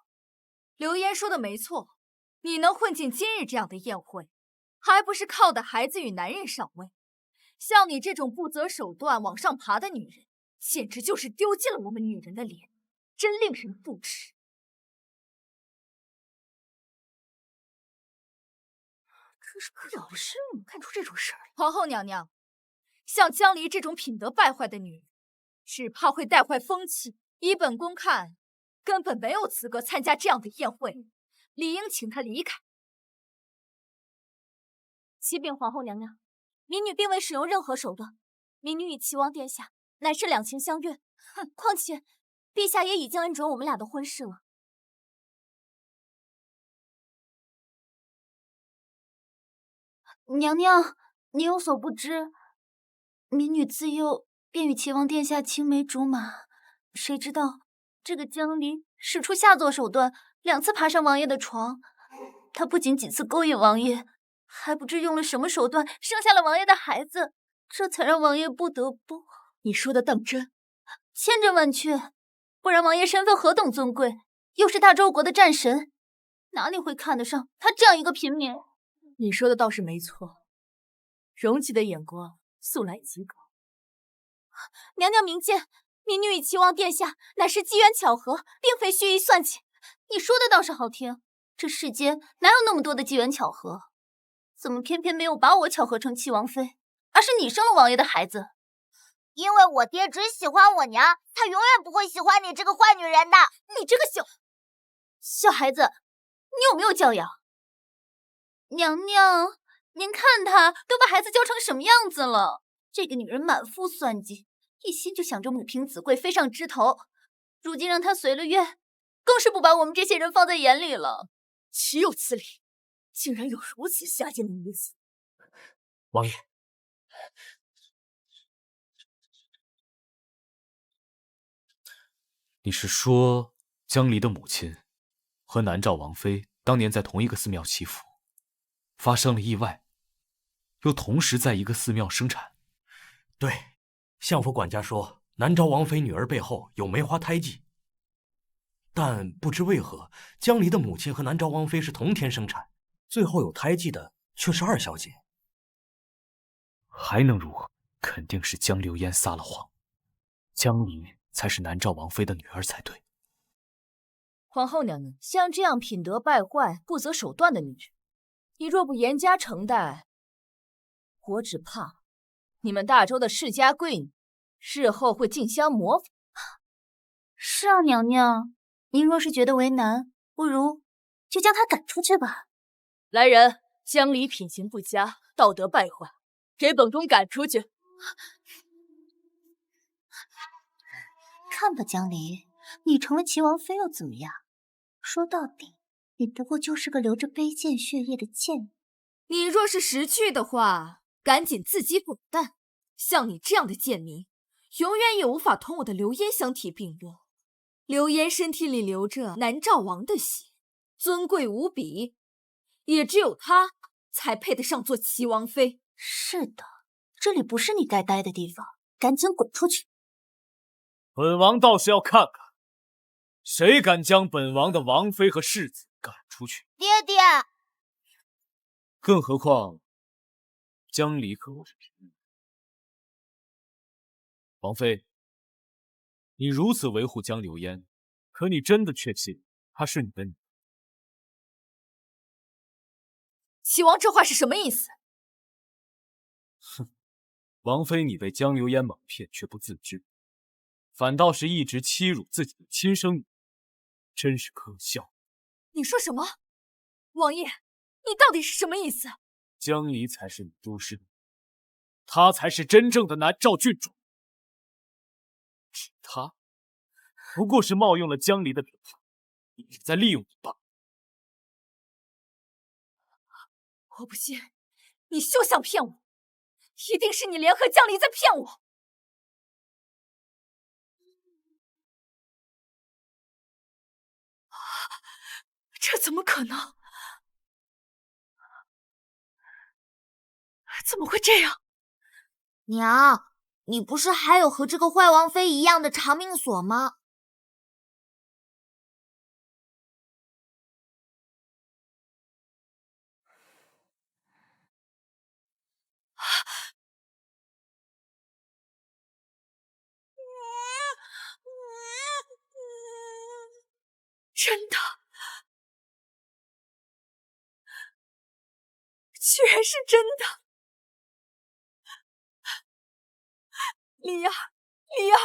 流言说的没错，你能混进今日这样的宴会，还不是靠的孩子与男人上位？像你这种不择手段往上爬的女人，简直就是丢尽了我们女人的脸，真令人不齿。真是不了事，干出这种事儿来。皇后娘娘，像江离这种品德败坏的女人，只怕会带坏风气。依本宫看，根本没有资格参加这样的宴会，理应请她离开。启禀皇后娘娘，民女并未使用任何手段，民女与齐王殿下乃是两情相悦。况且，陛下也已经恩准我们俩的婚事了。娘娘，你有所不知，民女自幼便与齐王殿下青梅竹马，谁知道这个江离使出下作手段，2次爬上王爷的床。他不仅几次勾引王爷，还不知用了什么手段生下了王爷的孩子，这才让王爷不得不……你说的当真？千真万确，不然王爷身份何等尊贵，又是大周国的战神，哪里会看得上他这样一个平民？你说的倒是没错，容吉的眼光素来极高。娘娘明鉴，民女与齐王殿下乃是机缘巧合，并非蓄意算计。你说的倒是好听，这世间哪有那么多的机缘巧合？怎么偏偏没有把我巧合成齐王妃，而是你生了王爷的孩子？因为我爹只喜欢我娘，他永远不会喜欢你这个坏女人的。你这个小孩子，你有没有教养？娘娘，您看她都把孩子教成什么样子了？这个女人满腹算计，一心就想着母凭子贵，飞上枝头。如今让她随了愿，更是不把我们这些人放在眼里了。岂有此理！竟然有如此下贱的女子！王爷，你是说江离的母亲和南诏王妃当年在同一个寺庙祈福，发生了意外，又同时在一个寺庙生产？对，相府管家说南诏王妃女儿背后有梅花胎记，但不知为何江离的母亲和南诏王妃是同天生产，最后有胎记的却是2小姐。还能如何？肯定是江流烟撒了谎，江离才是南诏王妃的女儿才对。皇后娘娘，像这样品德败坏、不择手段的女人，你若不严加惩待，我只怕你们大周的世家贵女日后会竞相模仿。是啊，娘娘，您若是觉得为难，不如就将她赶出去吧。来人，江离品行不佳，道德败坏，给本宫赶出去！看吧，江离，你成了齐王妃又怎么样？说到底，你不过就是个流着卑贱血液的贱女。你若是识趣的话，赶紧自己滚蛋！像你这样的贱民，永远也无法同我的流烟相提并论。流烟身体里流着南诏王的血，尊贵无比，也只有她才配得上做齐王妃。是的，这里不是你该待的地方，赶紧滚出去！本王倒是要看看，谁敢将本王的王妃和世子赶出去。爹爹，更何况江离可我是平民。王妃，你如此维护江流烟，可你真的确信她是你的女儿？齐王这话是什么意思？哼，王妃你被江流烟蒙骗却不自知，反倒是一直欺辱自己的亲生女，真是可笑。你说什么？王爷，你到底是什么意思？江离才是你都师的，他才是真正的南诏郡主。只他不过是冒用了江离的名号，也是在利用你罢了。我不信，你休想骗我！一定是你联合江离在骗我！这怎么可能？怎么会这样？娘，你不是还有和这个坏王妃一样的长命锁吗？真的，居然是真的！离儿，离儿，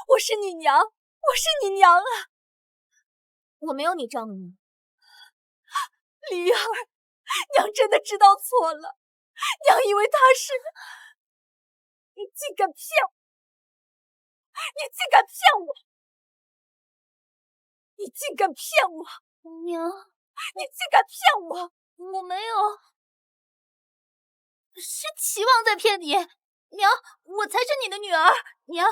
我是你娘，我是你娘啊！我没有你这样的女。离儿，娘真的知道错了，娘以为他是……你竟敢骗我！你竟敢骗我！你竟敢骗我！娘，你竟敢骗我！我没有，是齐王在骗你。娘，我才是你的女儿。娘，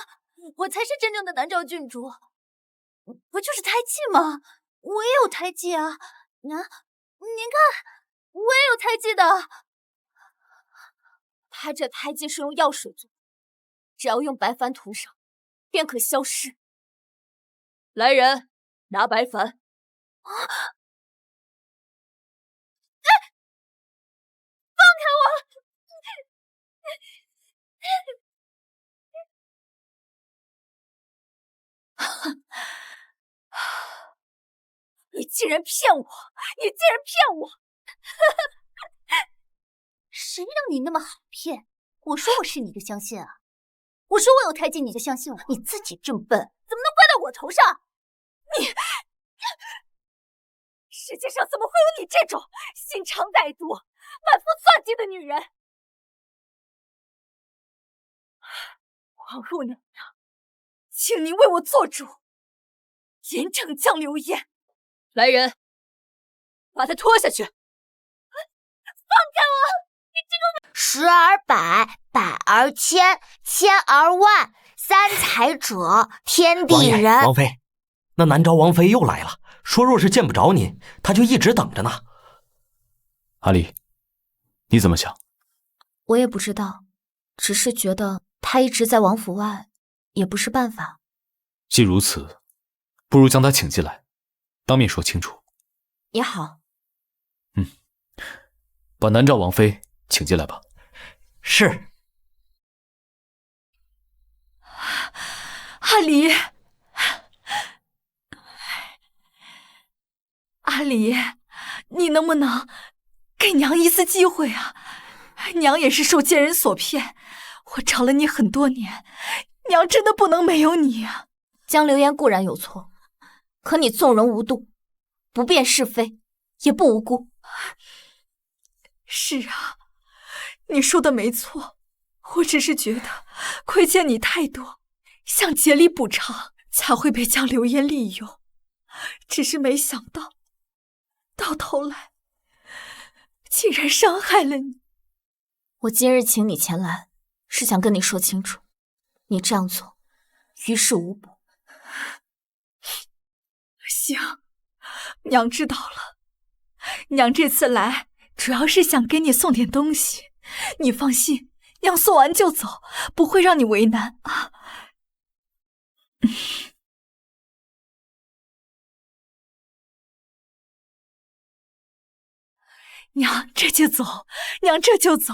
我才是真正的南诏郡主。不就是胎记吗？我也有胎记啊。娘，您看，我也有胎记的。他这胎记是用药水做，只要用白矾涂上，便可消失。来人，拿白矾。放开我！你竟然骗我！你竟然骗我！谁让你那么好骗？我说我是你就相信啊？我说我有胎记你就相信我？你自己这么笨，怎么能怪到我头上？你，世界上怎么会有你这种心肠歹毒、满腹算计的女人？王后娘娘，请您为我做主，严惩江流烟。来人，把他拖下去！放开我！你这个十而百，百而千，千而万，三才者，天地人。王妃，那南诏王妃又来了，说若是见不着您，她就一直等着呢。阿离，你怎么想？我也不知道，只是觉得她一直在王府外，也不是办法。既如此，不如将她请进来。当面说清楚也好。把南诏王妃请进来吧。是。阿离，阿离，你能不能给娘一次机会啊？娘也是受奸人所骗，我找了你很多年，娘真的不能没有你啊！江流烟固然有错，可你纵容无度，不辨是非，也不无辜。是啊，你说的没错，我只是觉得亏欠你太多，想竭力补偿，才会被江流烟利用。只是没想到，到头来竟然伤害了你。我今日请你前来，是想跟你说清楚，你这样做于事无补。行，娘知道了。娘这次来主要是想给你送点东西，你放心，娘送完就走，不会让你为难啊。娘这就走，娘这就走。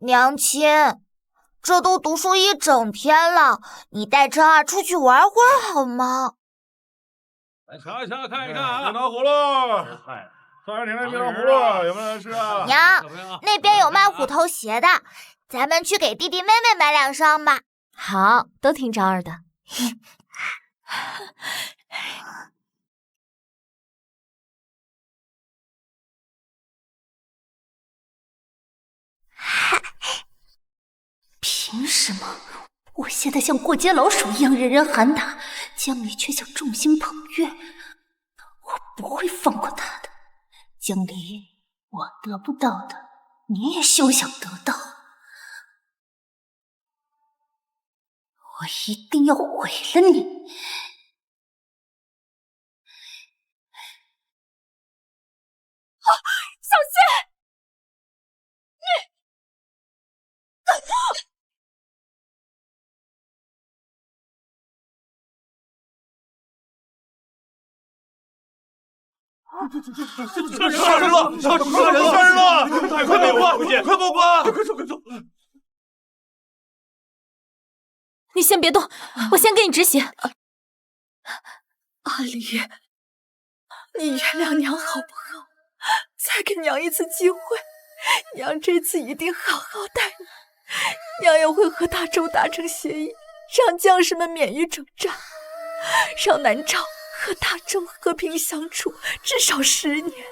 娘亲，这都读书一整天了，你带珍儿出去玩会儿好吗？来瞧瞧，看一看啊！冰糖葫芦，酸甜的冰糖葫芦，有没有人吃啊？娘，那边有卖虎头鞋的，咱们去给弟弟妹妹买2双吧。好，都听张儿的。凭什么我现在像过街老鼠一样人人喊打，江离却像众星捧月，我不会放过他的。江离，我得不到的，你也休想得到。我一定要毁了你！小谢，杀人了！杀人了！快报官！快报官！快走！你先别动，我先给你止血。阿离，你原谅娘好不好？再给娘一次机会，娘这次一定好好待你。娘也会和大周达成协议，让将士们免于征战，让南诏和大周和平相处至少10年。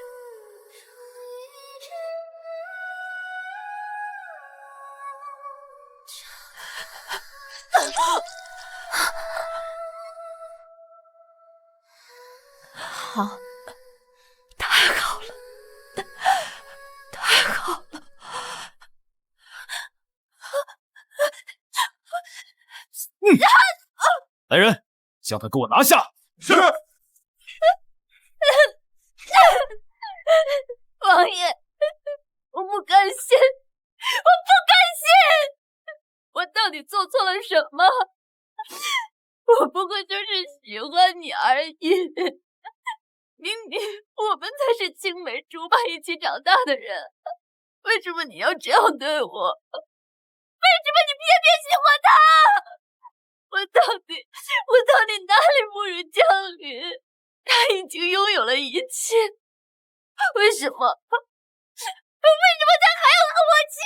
好，太好了，太好了！来人，将他给我拿下！是。王爷，我不甘心，我不甘心！我到底做错了什么？我不过就是喜欢你而已。明明我们才是青梅竹马一起长大的人，为什么你要这样对我？为什么你偏偏喜欢他？我到底哪里不如江离？他已经拥有了一切，为什么他还要和我抢？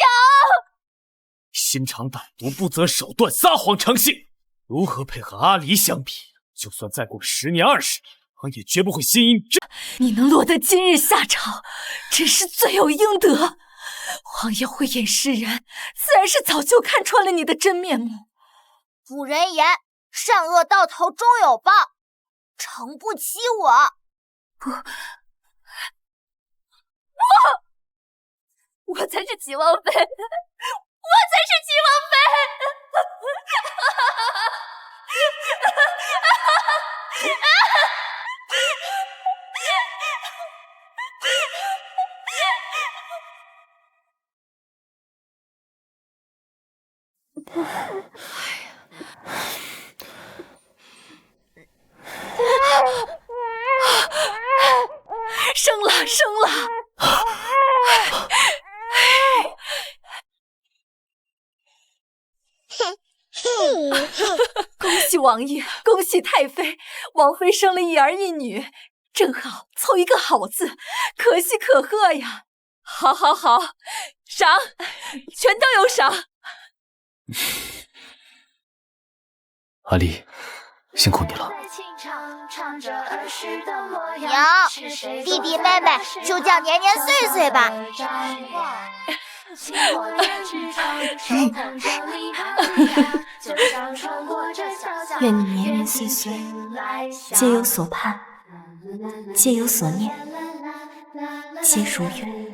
心肠歹毒，不择手段，撒谎成性，如何配合阿离相比？就算再过10年20年，王也绝不会心因这。你能落得今日下场，真是罪有应得。王爷慧眼识人，自然是早就看穿了你的真面目。古人言，善恶到头终有报，惩不起我。我才是齐王妃，我才是齐王妃！生了，生了！恭喜王爷，恭喜太妃，王妃生了一儿一女，正好凑一个好字，可喜可贺呀！好，好，好，赏，全都有赏。阿离，辛苦你了。娘，弟弟妹妹就叫年年岁岁吧。愿你年年岁岁，皆有所盼，皆有所念，皆如愿。